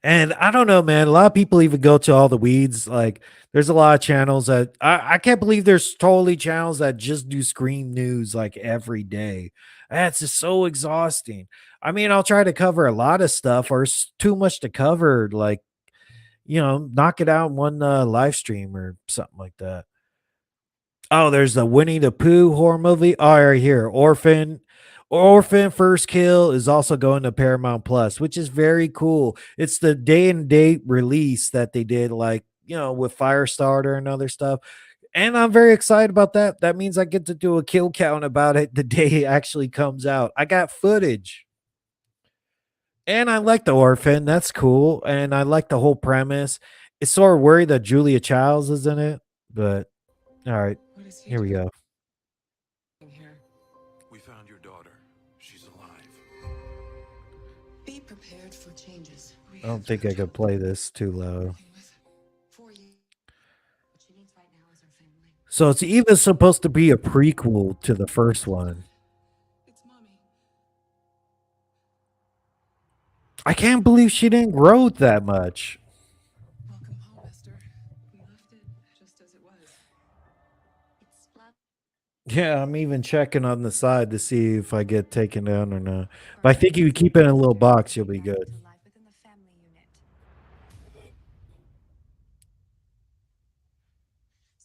And I don't know, man. A lot of people even go to all the weeds. Like, there's a lot of channels that I can't believe there's totally channels that just do Scream news like every day. That's just so exhausting. I mean, I'll try to cover a lot of stuff, or it's too much to cover. Like, knock it out in one live stream or something like that. Oh, there's the Winnie the Pooh horror movie. Oh, right here, Orphan First Kill is also going to Paramount Plus, which is very cool. It's the day and date release that they did, like with Firestarter and other stuff. And I'm very excited about that. That means I get to do a kill count about it the day it actually comes out. I got footage. And I like the orphan. That's cool. And I like the whole premise. It's sort of worried that Julia Childs is in it, but all right, What is he here we doing go. here? We found your daughter. She's alive. Be prepared for changes. We I don't have think I could play this too low. everything with 4 years. What she needs right now is her family. So it's even supposed to be a prequel to the first one. It's mommy. I can't believe she didn't grow that much. Welcome home, Esther. We left it just as it was. It's love. Yeah, I'm even checking on the side to see if I get taken down or not. But I think if you keep it in a little box, you'll be good.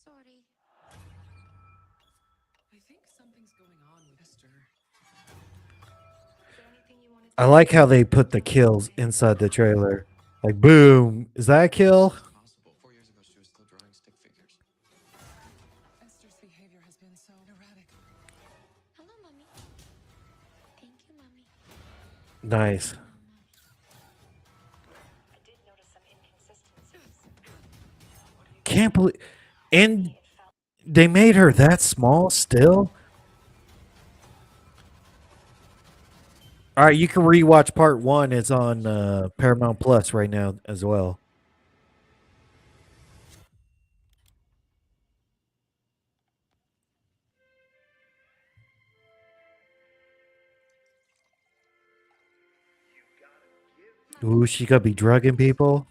Sorry. I think something's going on with Esther. Is there anything you wanted to I like how they put the kills inside the trailer. Like, boom. Is that a kill? Possible. 4 years ago, she was still drawing stick figures. Esther's behavior has been so erratic. Hello, Mommy. Thank you, Mommy. Nice. I did notice some inconsistencies. Can't believe. And they made her that small still? All right, you can rewatch part one. It's on Paramount Plus right now as well. Ooh, she could be drugging people.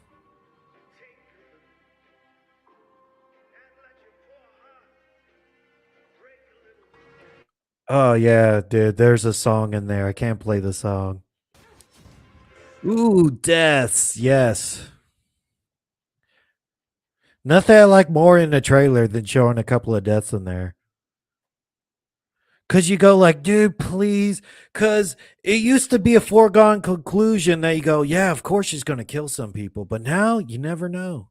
Oh yeah, dude. There's a song in there. I can't play the song. Ooh, deaths. Yes. Nothing I like more in the trailer than showing a couple of deaths in there. Cause you go like, dude, please. Cause it used to be a foregone conclusion that you go, yeah, of course she's gonna kill some people, but now you never know.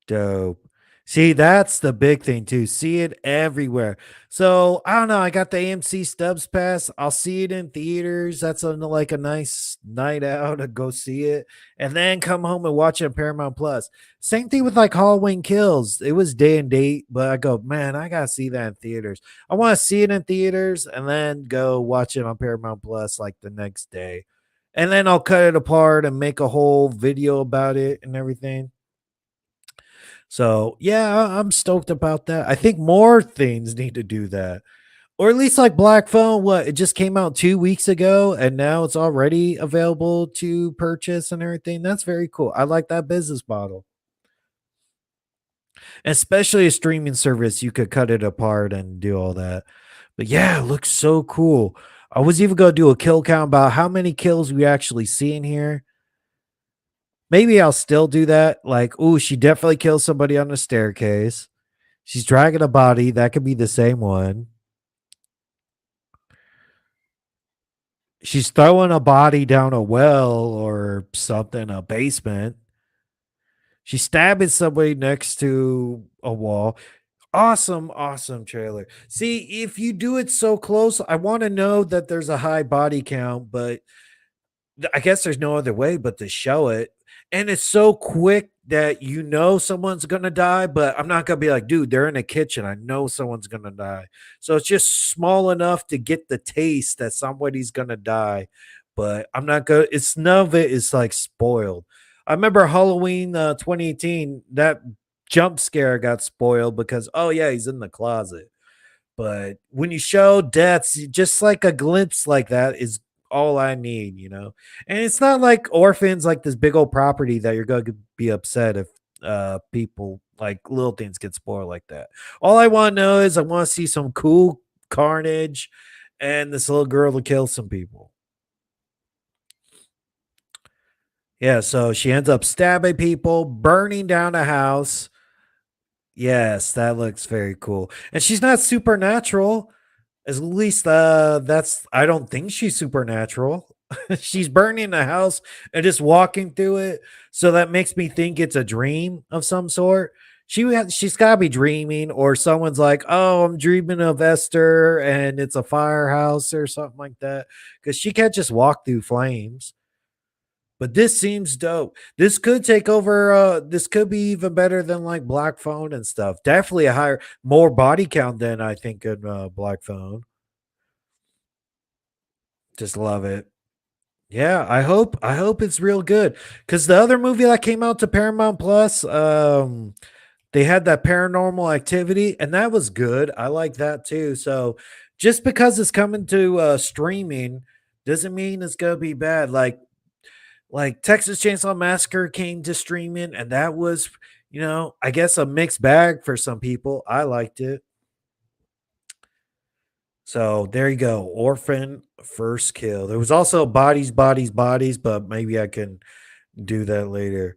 Dope. See, that's the big thing too. See it everywhere. So I don't know. I got the AMC Stubs pass. I'll see it in theaters. That's like a nice night out to go see it, and then come home and watch it on Paramount Plus. Same thing with like Halloween Kills. It was day and date, but I go, man, I gotta see that in theaters. I want to see it in theaters and then go watch it on Paramount Plus like the next day, and then I'll cut it apart and make a whole video about it and everything. So yeah, I'm stoked about that. I think more things need to do that. Or at least like Black Phone, what it just came out 2 weeks ago and now it's already available to purchase and everything. That's very cool. I like that business model. Especially a streaming service, you could cut it apart and do all that. But yeah, it looks so cool. I was even gonna do a kill count about how many kills we actually see in here. Maybe I'll still do that. Like, oh, she definitely killed somebody on the staircase. She's dragging a body. That could be the same one. She's throwing a body down a well or something, a basement. She's stabbing somebody next to a wall. Awesome, awesome trailer. See, if you do it so close, I want to know that there's a high body count, but I guess there's no other way but to show it. And it's so quick that you know someone's gonna die, but I'm not gonna be like, dude, they're in a kitchen. I know someone's gonna die. So it's just small enough to get the taste that somebody's gonna die. But I'm not gonna, it's none of it is like spoiled. I remember Halloween 2018, that jump scare got spoiled because oh yeah, he's in the closet. But when you show deaths, just like a glimpse like that is all I need, you know. And it's not like Orphans like this big old property that you're going to be upset if people like little things get spoiled like that. All I want to know is I want to see some cool carnage and this little girl to kill some people. Yeah, so she ends up stabbing people, burning down a house. Yes, that looks very cool. And she's not supernatural. At least that's I don't think she's supernatural. She's burning the house and just walking through it. So that makes me think it's a dream of some sort. She's gotta be dreaming, or someone's like, oh, I'm dreaming of Esther and it's a firehouse or something like that. Because she can't just walk through flames. But this seems dope. This could take over. This could be even better than like Black Phone and stuff. Definitely a higher, more body count than I think in Black Phone. Just love it. Yeah, I hope it's real good. Cause the other movie that came out to Paramount Plus, they had that paranormal activity, and that was good. I like that too. So just because it's coming to streaming doesn't mean it's gonna be bad. Like Texas Chainsaw Massacre came to streaming, and that was, you know, I guess a mixed bag for some people. I liked it. So there you go. Orphan First Kill. There was also Bodies, Bodies, Bodies, but maybe I can do that later.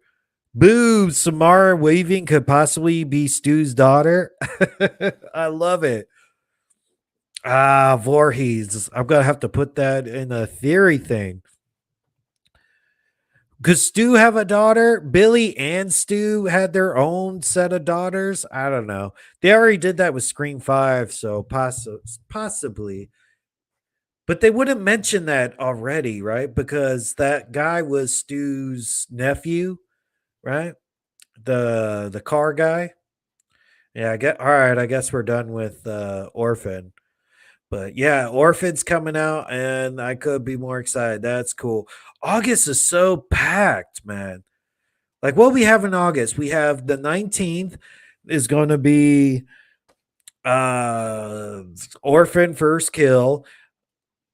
Boo! Samara Weaving could possibly be Stu's daughter. I love it. Ah, Voorhees. I'm gonna have to put that in a theory thing. Could Stu have a daughter? Billy and Stu had their own set of daughters. I don't know. They already did that with Scream 5, so possibly. But they wouldn't mention that already, right? Because that guy was Stu's nephew, right? The car guy. Yeah, I get all right. I guess we're done with Orphan. But yeah, Orphan's coming out, and I could be more excited. That's cool. August is so packed, man. Like what we have in August, we have the 19th is going to be uh Orphan First Kill,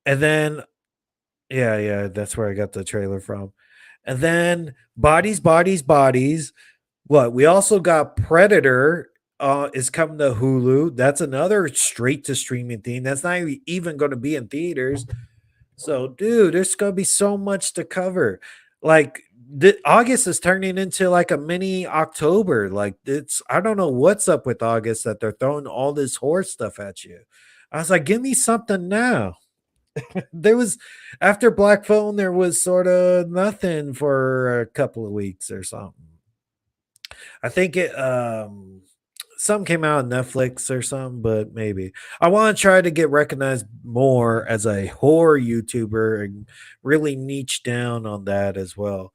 and then yeah, that's where I got the trailer from. And then Bodies, Bodies, Bodies. What? We also got Predator is coming to Hulu. That's another straight to streaming thing. That's not even going to be in theaters. So, dude, there's going to be so much to cover. Like August is turning into like a mini October. Like it's I don't know what's up with August that they're throwing all this horror stuff at you. I was like, give me something now. There was after Black Phone, there was sort of nothing for a couple of weeks or something. I think it some came out on Netflix or something, but maybe. I want to try to get recognized more as a horror YouTuber and really niche down on that as well.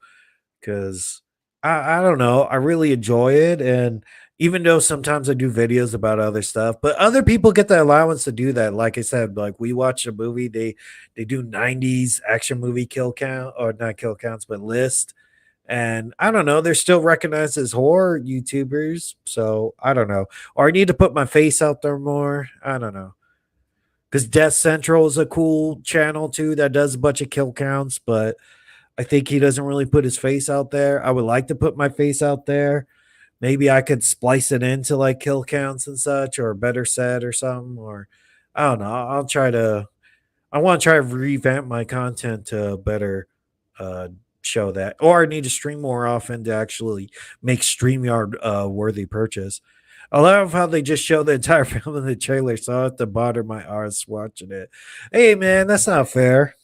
Cause I don't know. I really enjoy it. And even though sometimes I do videos about other stuff, but other people get the allowance to do that. Like I said, like we watch a movie, they do 90s action movie kill count or not kill counts, but list. And I don't know, they're still recognized as horror YouTubers. So I don't know. Or I need to put my face out there more. I don't know. Because Death Central is a cool channel too that does a bunch of kill counts, but I think he doesn't really put his face out there. I would like to put my face out there. Maybe I could splice it into like kill counts and such, or better said, or something, or I don't know. I'll try to. I want to try to revamp my content to better uh, show that, or I need to stream more often to actually make Streamyard worthy purchase. I love how they just show the entire film in the trailer, so I have to bother my arse watching it. Hey man, that's not fair.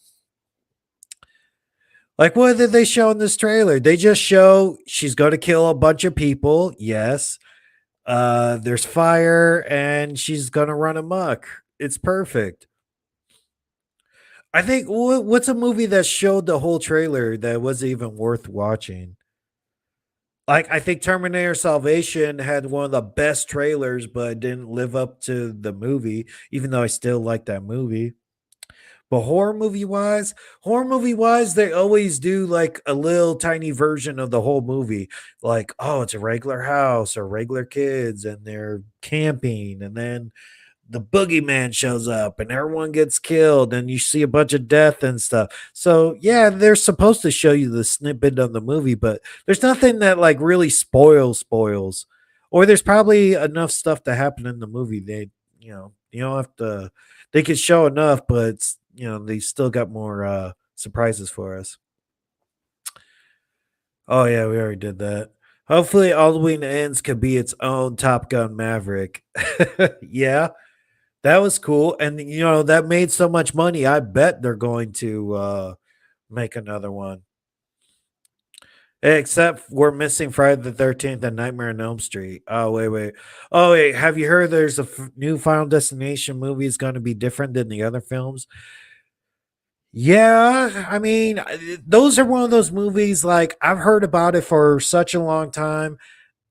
Like, what did they show in this trailer? They just show she's going to kill a bunch of people. Yes. There's fire and she's going to run amok. It's perfect. I think what's a movie that showed the whole trailer that wasn't even worth watching? Like, I think Terminator Salvation had one of the best trailers, but didn't live up to the movie, even though I still like that movie. But horror movie wise, they always do like a little tiny version of the whole movie. Like, oh, it's a regular house or regular kids and they're camping, and then the boogeyman shows up and everyone gets killed and you see a bunch of death and stuff. So yeah, they're supposed to show you the snippet of the movie, but there's nothing that like really spoils. Or there's probably enough stuff to happen in the movie. You don't have to, they could show enough, but they still got more surprises for us. Oh yeah, we already did that. Hopefully Halloween Ends could be its own Top Gun Maverick. Yeah. That was cool, and that made so much money. I bet they're going to make another one. Except we're missing Friday the 13th and Nightmare on Elm Street. Oh wait. Oh wait, have you heard there's a new Final Destination movie is going to be different than the other films? Yeah, I mean, those are one of those movies like I've heard about it for such a long time.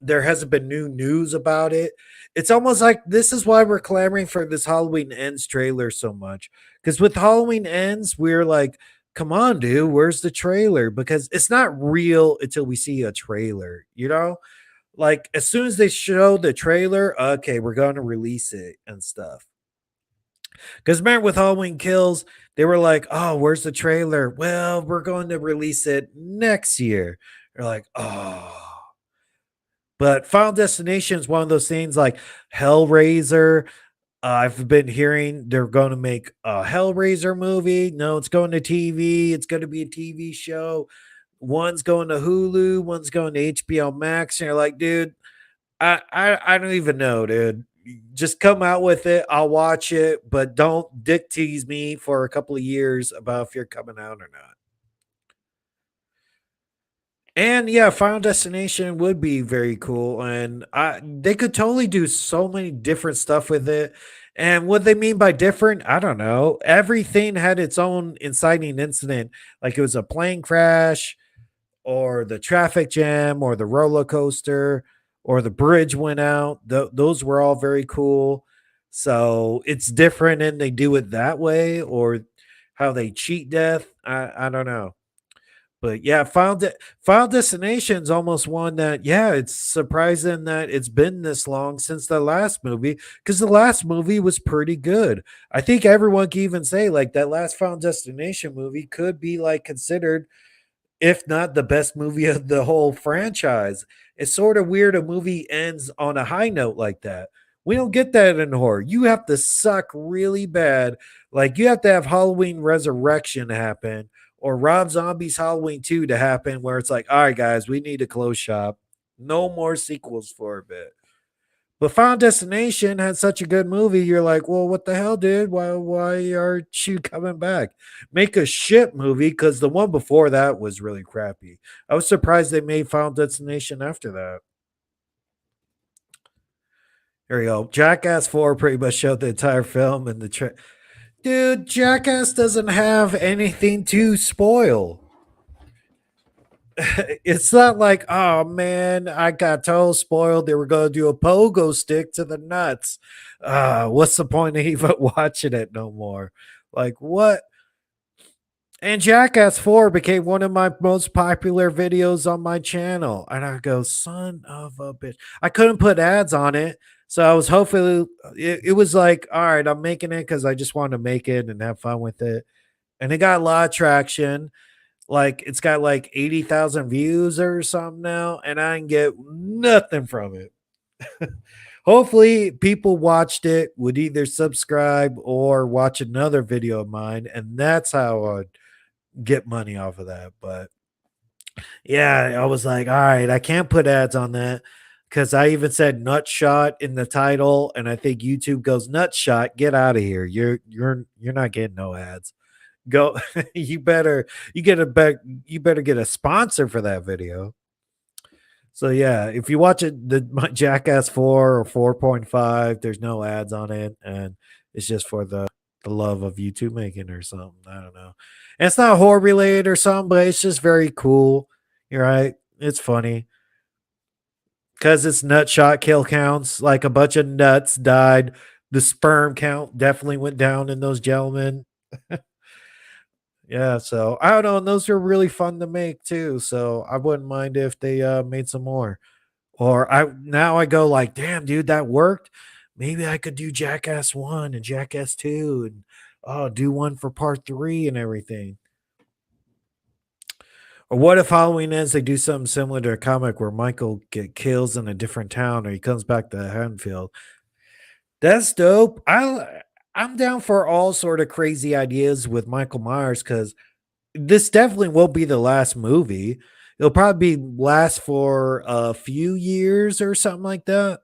There hasn't been new news about it. It's almost like this is why we're clamoring for this Halloween Ends trailer so much. Because with Halloween Ends, we're like, come on, dude, where's the trailer? Because it's not real until we see a trailer, you know? Like, as soon as they show the trailer, okay, we're going to release it and stuff. Because remember with Halloween Kills, they were like, oh, where's the trailer? Well, we're going to release it next year. They're like, oh. But Final Destination is one of those things like Hellraiser. I've been hearing they're going to make a Hellraiser movie. No, it's going to TV. It's going to be a TV show. One's going to Hulu. One's going to HBO Max. And you're like, dude, I don't even know, dude. Just come out with it. I'll watch it, but don't dick tease me for a couple of years about if you're coming out or not. And yeah, Final Destination would be very cool, and they could totally do so many different stuff with it. And what they mean by different, I don't know. Everything had its own inciting incident, like it was a plane crash, or the traffic jam, or the roller coaster, or the bridge went out. Those were all very cool. So it's different, and they do it that way, or how they cheat death. I don't know. But yeah, Final Destination's almost one that, yeah, it's surprising that it's been this long since the last movie, because the last movie was pretty good. I think everyone can even say like that last Final Destination movie could be like considered, if not the best movie of the whole franchise. It's sort of weird a movie ends on a high note like that. We don't get that in horror. You have to suck really bad. Like you have to have Halloween Resurrection happen or Rob Zombie's Halloween 2 to happen where it's like, all right, guys, we need to close shop. No more sequels for a bit. But Final Destination had such a good movie. You're like, well, what the hell, dude? Why aren't you coming back? Make a shit movie because the one before that was really crappy. I was surprised they made Final Destination after that. There you go. Jackass 4 pretty much showed the entire film and dude, Jackass doesn't have anything to spoil. It's not like, oh man, I got total spoiled. They were going to do a pogo stick to the nuts. What's the point of even watching it no more? Like, what? And Jackass 4 became one of my most popular videos on my channel. And I go, son of a bitch. I couldn't put ads on it. So I was hopefully it was like, all right, I'm making it because I just want to make it and have fun with it. And it got a lot of traction. Like it's got like 80,000 views or something now, and I didn't get nothing from it. Hopefully, people watched it, would either subscribe or watch another video of mine, and that's how I'd get money off of that. But yeah, I was like, all right, I can't put ads on that because I even said nut shot in the title, and I think YouTube goes nut shot, get out of here. You're not getting no ads. Go you better you better get a sponsor for that video. So yeah, if you watch it, my Jackass 4 or 4.5, there's no ads on it, and it's just for the love of YouTube making or something. I don't know. And it's not horror related or something, but it's just very cool. You're right. It's funny because it's nut shot kill counts. Like a bunch of nuts died. The sperm count definitely went down in those gentlemen. Yeah, so I don't know. And those are really fun to make too. So I wouldn't mind if they made some more. Or I go like, damn, dude, that worked. Maybe I could do Jackass 1 and Jackass 2 and do one for part 3 and everything. Or what if Halloween ends, they do something similar to a comic where Michael get kills in a different town or he comes back to Haddonfield. That's dope. I'm down for all sort of crazy ideas with Michael Myers because this definitely won't be the last movie. It'll probably last for a few years or something like that.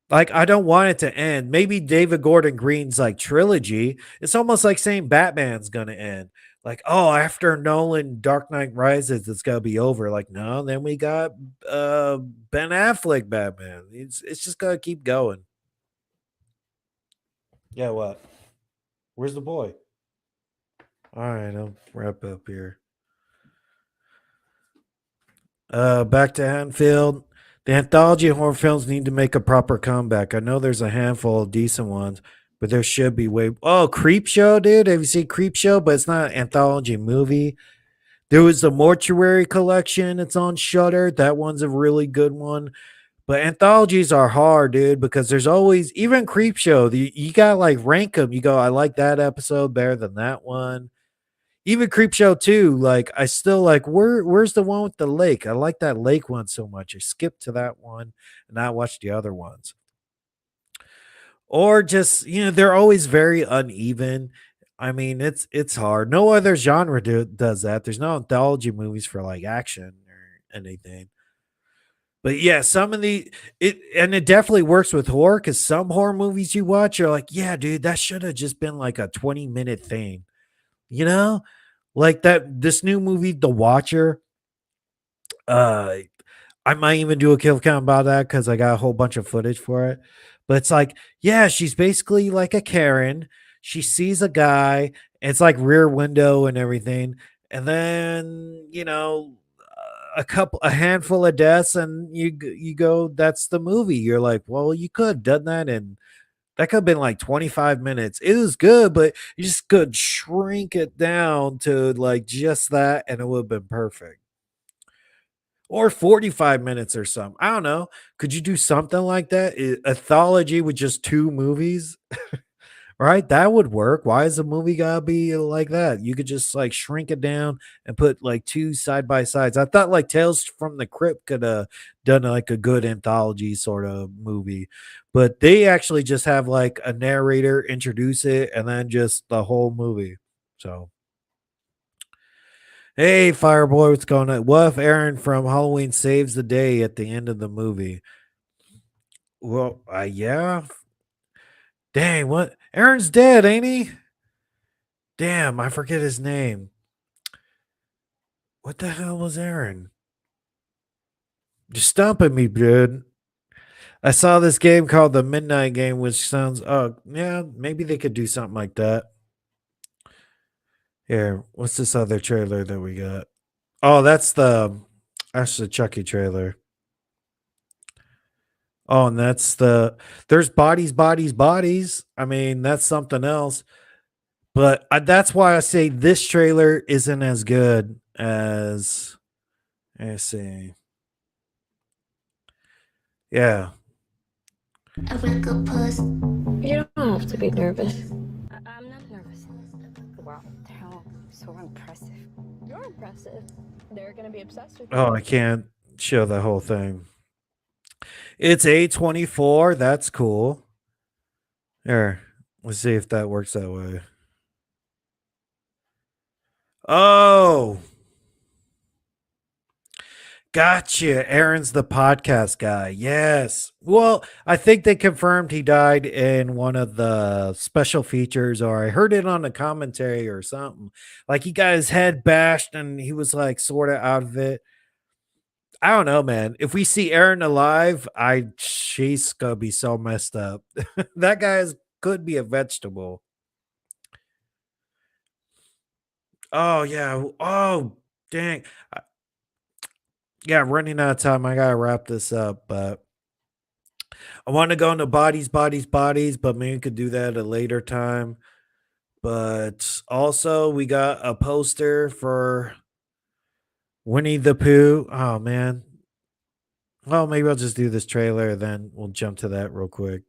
Like, I don't want it to end. Maybe David Gordon Green's like trilogy. It's almost like saying Batman's gonna end. Like, oh, after Nolan Dark Knight Rises, it's gonna be over. Like, no, then we got Ben Affleck Batman. It's just gonna keep going. Yeah, what? Where's the boy? All right, I'll wrap up here. Back to Hanfield. The anthology horror films need to make a proper comeback. I know there's a handful of decent ones, but there should be way. Oh, Creep Show, dude. Have you seen Creep Show? But it's not an anthology movie. There was the Mortuary Collection. It's on Shutter. That one's a really good one. But anthologies are hard, dude, because there's always even Creep Show. You got like rank them. You go, I like that episode better than that one. Even Creepshow 2, like I still like where's the one with the lake? I like that lake one so much. I skipped to that one and I watched the other ones. Or just, they're always very uneven. I mean, it's hard. No other genre does that. There's no anthology movies for like action or anything. But yeah, some of it definitely works with horror because some horror movies you watch are like, yeah, dude, that should have just been like a 20-minute thing. You know? Like that this new movie, The Watcher. Uh I might even do a kill count about that because I got a whole bunch of footage for it. But it's like, yeah, she's basically like a Karen. She sees a guy, it's like rear window and everything. And then, a handful of deaths, and you go, that's the movie. You're like, well, you could have done that in that could have been like 25 minutes. It was good, but you just could shrink it down to like just that, and it would have been perfect. Or 45 minutes or something. I don't know. Could you do something like that? Anthology with just 2 movies? Right? That would work. Why is a movie gotta be like that? You could just like shrink it down and put like 2 side by sides. I thought like Tales from the Crypt could have done like a good anthology sort of movie, but they actually just have like a narrator introduce it and then just the whole movie. So, hey, Fireboy, what's going on? What if Aaron from Halloween saves the day at the end of the movie? Well, yeah. Dang, what? Aaron's dead, ain't he? Damn, I forget his name. What the hell was Aaron? You're stumping me, dude. I saw this game called the Midnight Game, which sounds, oh, yeah, maybe they could do something like that. Here, what's this other trailer that we got? Oh, that's the Chucky trailer. Oh, and there's bodies, bodies, bodies. I mean, that's something else. But that's why I say this trailer isn't as good as, let's see. Yeah. A wrinkled puss. You don't have to be nervous. I'm not nervous. Wow, how so impressive. You're impressive. They're gonna be obsessed with Oh, you. I can't show the whole thing. It's A24. That's cool. Here, let's see if that works that way. Oh, gotcha. Aaron's the podcast guy. Yes. Well, I think they confirmed he died in one of the special features, or I heard it on the commentary or something. Like he got his head bashed and he was like sort of out of it. I don't know, man. If we see Aaron alive, she's gonna be so messed up. That could be a vegetable. Oh yeah. Oh dang. Yeah, running out of time. I gotta wrap this up, but I want to go into bodies, but maybe we could do that at a later time. But also, we got a poster for Winnie the Pooh. Oh man. Well, maybe I'll just do this trailer, then we'll jump to that real quick.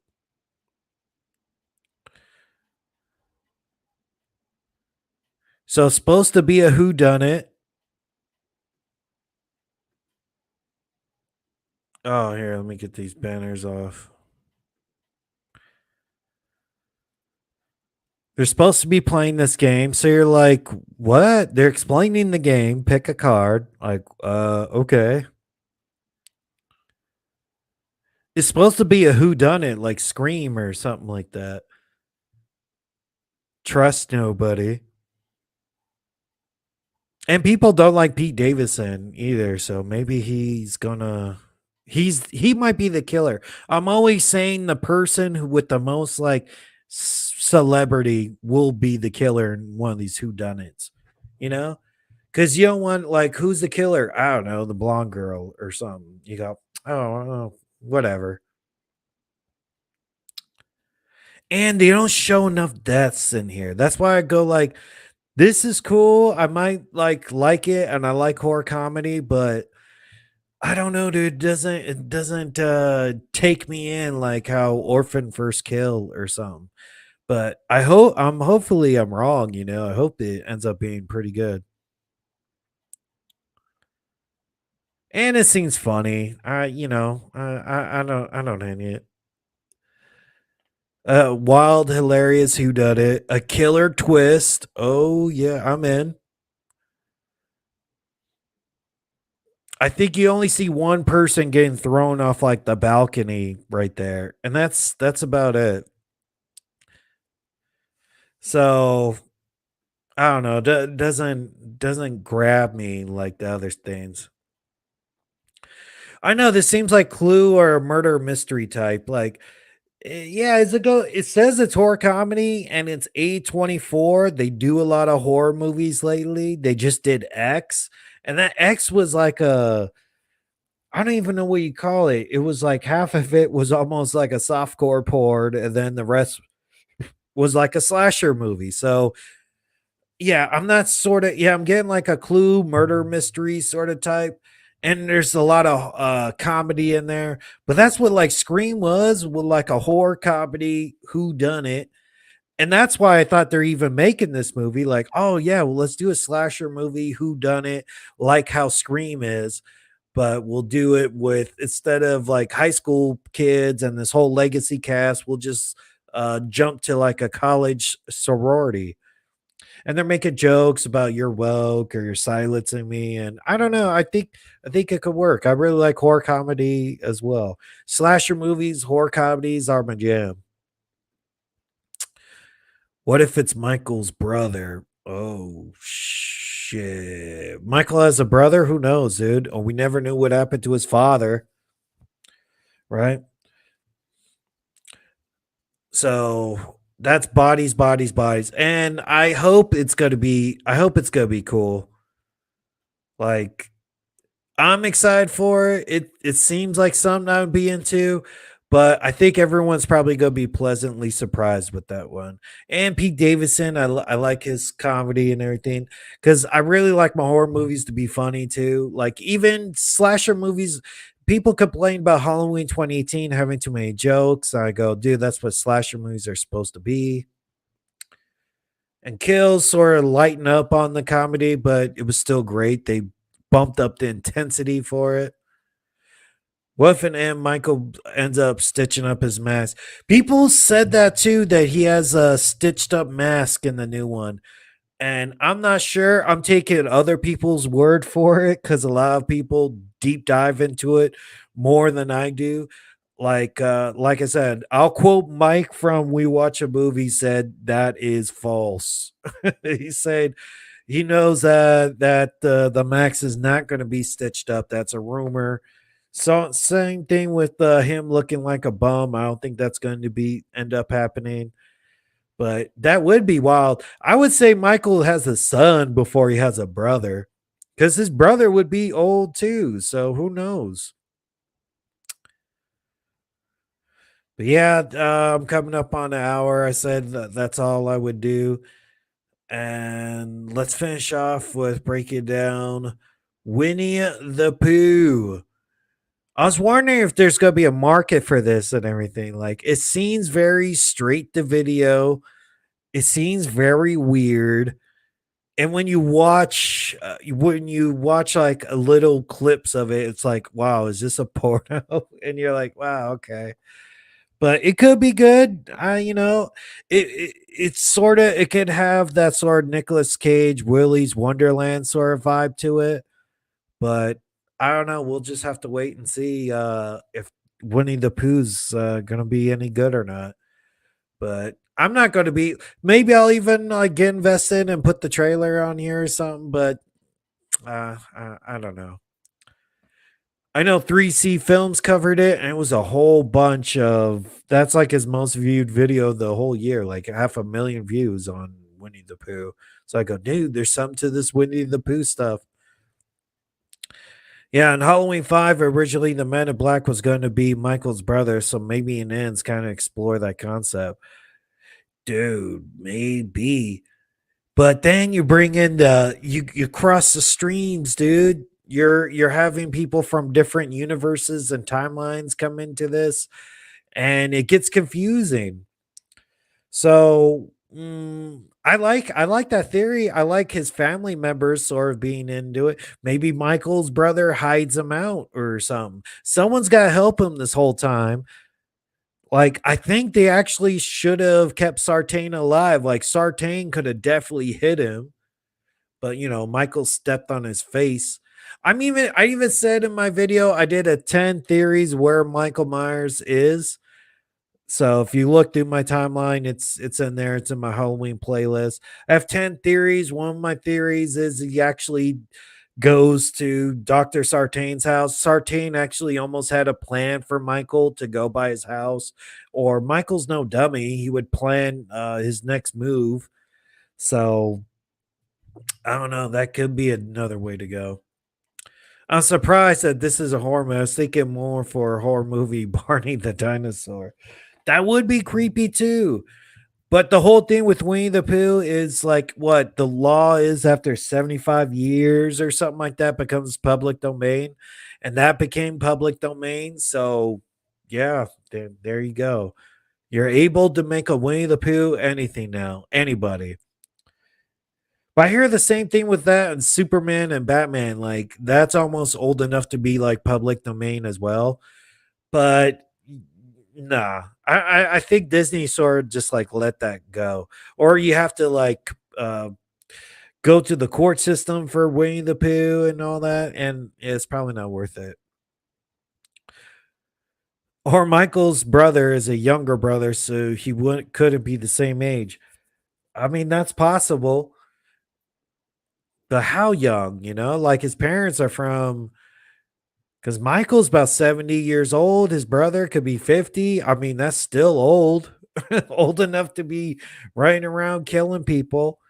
So it's supposed to be a whodunit. Oh, here, let me get these banners off. They're supposed to be playing this game, so you're like, what? They're explaining the game. Pick a card. Like, okay. It's supposed to be a whodunit, like Scream or something like that. Trust nobody. And people don't like Pete Davidson either, so maybe he might be the killer. I'm always saying the person who with the most like celebrity will be the killer in one of these whodunits, you know? Because you don't want like who's the killer? I don't know, the blonde girl or something. You go, oh, whatever. And they don't show enough deaths in here. That's why I go like, this is cool. I might like it, and I like horror comedy, but I don't know, dude. It doesn't take me in like how Orphan First Kill or something. But hopefully I'm wrong, you know. I hope it ends up being pretty good. And it seems funny. I don't hate it. Wild, hilarious, who did it? A killer twist. Oh yeah, I'm in. I think you only see one person getting thrown off like the balcony right there, and that's about it. So I don't know. Doesn't grab me like the other things. I know this seems like Clue or a murder mystery type. Like, yeah, it's a go. It says it's horror comedy and it's A24. They do a lot of horror movies lately. They just did X, and that X was like a I don't even know what you call it. It was like half of it was almost like a softcore porn, and then the rest was like a slasher movie. So yeah, I'm not sort of yeah, I'm getting like a Clue murder mystery sort of type. And there's a lot of comedy in there. But that's what like Scream was with like a horror comedy who done it. And that's why I thought they're even making this movie. Like, oh yeah, well, let's do a slasher movie, who done it, like how Scream is, but we'll do it with instead of like high school kids and this whole legacy cast, we'll just jump to like a college sorority. And they're making jokes about you're woke or you're silencing me. And I don't know. I think it could work. I really like horror comedy as well. Slasher movies, horror comedies are my jam. What if it's Michael's brother? Oh shit. Michael has a brother? Who knows, dude? Oh, we never knew what happened to his father, right? So that's bodies. And I hope it's gonna be cool. Like I'm excited for it. It seems like something I would be into, but I think everyone's probably going to be pleasantly surprised with that one. And Pete Davidson, I like his comedy and everything because I really like my horror movies to be funny too. Like even slasher movies, people complain about Halloween 2018 having too many jokes. I go, dude, that's what slasher movies are supposed to be. And Kills sort of lighten up on the comedy, but it was still great. They bumped up the intensity for it. What if in end Michael ends up stitching up his mask? People said that too, that he has a stitched up mask in the new one. And I'm not sure. I'm taking other people's word for it because a lot of people deep dive into it more than I do. Like I said, I'll quote Mike from We Watch a Movie said that is false. He said he knows that the Max is not going to be stitched up. That's a rumor. So same thing with him looking like a bum. I don't think that's going to be end up happening. But that would be wild. I would say Michael has a son before he has a brother, because his brother would be old too. So who knows? But yeah, I'm coming up on an hour. I said that's all I would do. And let's finish off with breaking down Winnie the Pooh. I was wondering if there's going to be a market for this and everything. Like, it seems very straight to video. It seems very weird. And when you watch like a little clips of it, it's like, wow, is this a porno? And you're like, wow, okay. But it could be good. It's sort of, it could have that sort of Nicolas Cage, Willy's Wonderland sort of vibe to it. But I don't know. We'll just have to wait and see if Winnie the Pooh's gonna be any good or not. But I'm not going to be. Maybe I'll even like get invested and put the trailer on here or something. But I don't know. I know 3C Films covered it, and it was a whole bunch of. That's like his most viewed video the whole year, like 500,000 views on Winnie the Pooh. So I go, dude, there's something to this Winnie the Pooh stuff. Yeah, in Halloween 5, originally the Man in Black was going to be Michael's brother, so maybe in ends kind of explore that concept. Dude, maybe. But then you bring in you cross the streams, dude. You're having people from different universes and timelines come into this, and it gets confusing. So I like that theory. I like his family members sort of being into it. Maybe Michael's brother hides him out or something. Someone's got to help him this whole time. Like, I think they actually should have kept Sartain alive. Like, Sartain could have definitely hit him, but Michael stepped on his face. I even said in my video I did a 10 theories where Michael Myers is. So if you look through my timeline, it's in there. It's in my Halloween playlist. I have 10 theories. One of my theories is he actually goes to Dr. Sartain's house. Sartain actually almost had a plan for Michael to go by his house, or Michael's no dummy. He would plan his next move. So I don't know. That could be another way to go. I'm surprised that this is a horror movie. I was thinking more for a horror movie, Barney the Dinosaur. That would be creepy too. But the whole thing with Winnie the Pooh is like what the law is after 75 years or something like that becomes public domain. And that became public domain. So, yeah, there you go. You're able to make a Winnie the Pooh anything now. Anybody. But I hear the same thing with that and Superman and Batman. Like, that's almost old enough to be like public domain as well. But nah, I think Disney sort of just like let that go, or you have to like go to the court system for Winnie the Pooh and all that, and it's probably not worth it. Or Michael's brother is a younger brother, so he couldn't be the same age. I mean, that's possible, but how young? Like his parents are from. Because Michael's about 70 years old. His brother could be 50. I mean, that's still old. Old enough to be running around killing people.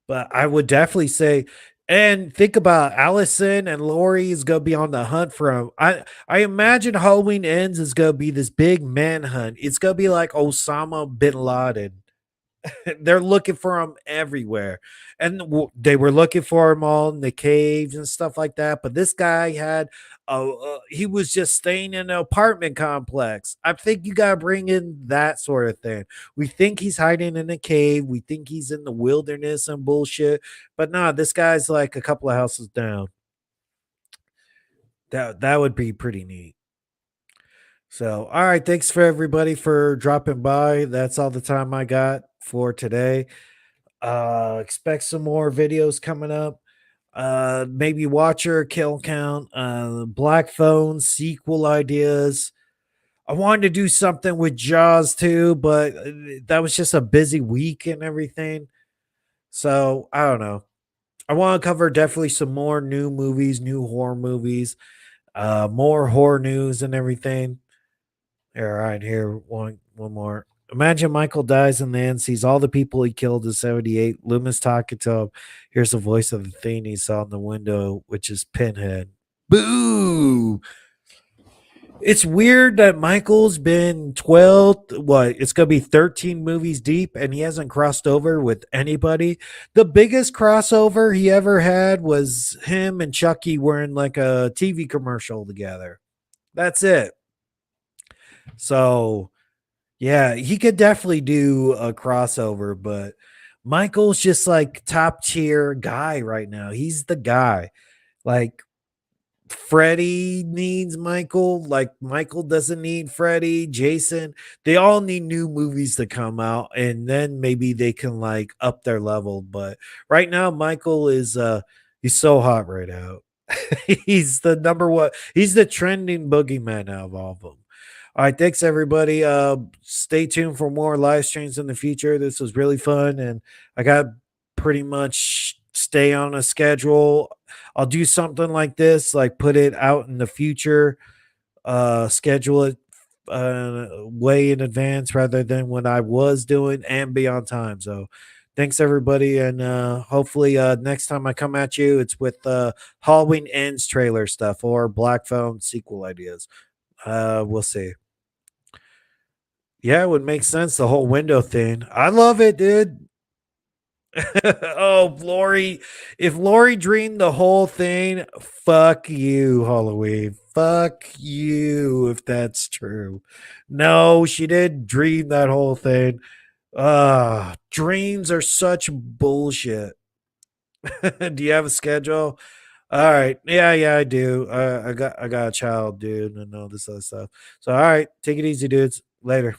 But I would definitely say, and think about Allison and Lori is going to be on the hunt for him. I imagine Halloween Ends is going to be this big manhunt. It's going to be like Osama bin Laden. They're looking for him everywhere. And they were looking for him all in the caves and stuff like that. But this guy had, he was just staying in an apartment complex. I think you got to bring in that sort of thing. We think he's hiding in a cave. We think he's in the wilderness and bullshit. But nah, this guy's like a couple of houses down. That would be pretty neat. So, all right, thanks for everybody for dropping by. That's all the time I got for today. Expect some more videos coming up. Maybe Watcher, Kill Count, Black Phone, sequel ideas. I wanted to do something with Jaws too, but that was just a busy week and everything. So I don't know. I want to cover definitely some more new movies, new horror movies, more horror news and everything. All right, here one more. Imagine Michael dies in the end, sees all the people he killed in 78. Loomis talking to him. Here's the voice of the thing he saw in the window, which is Pinhead. Boo! It's weird that Michael's been 12, what? It's going to be 13 movies deep, and he hasn't crossed over with anybody. The biggest crossover he ever had was him and Chucky were in like a TV commercial together. That's it. So, yeah, he could definitely do a crossover, but Michael's just like top tier guy right now. He's the guy. Like Freddy needs Michael, like Michael doesn't need Freddy, Jason. They all need new movies to come out and then maybe they can like up their level, but right now Michael is he's so hot right now. He's the number one. He's the trending boogeyman out of all of them. All right, thanks everybody. Stay tuned for more live streams in the future. This was really fun, and I got pretty much stay on a schedule. I'll do something like this, like put it out in the future, schedule it way in advance rather than when I was doing and be on time. So thanks everybody, and hopefully next time I come at you, it's with Halloween Ends trailer stuff or Black Phone sequel ideas. We'll see. Yeah, it would make sense. The whole window thing. I love it, dude. Oh, Lori. If Lori dreamed the whole thing, fuck you, Halloween. Fuck you if that's true. No, she didn't dream that whole thing. Dreams are such bullshit. Do you have a schedule? All right. Yeah, I do. I got a child, dude, and all this other stuff. So all right, take it easy, dudes. Later.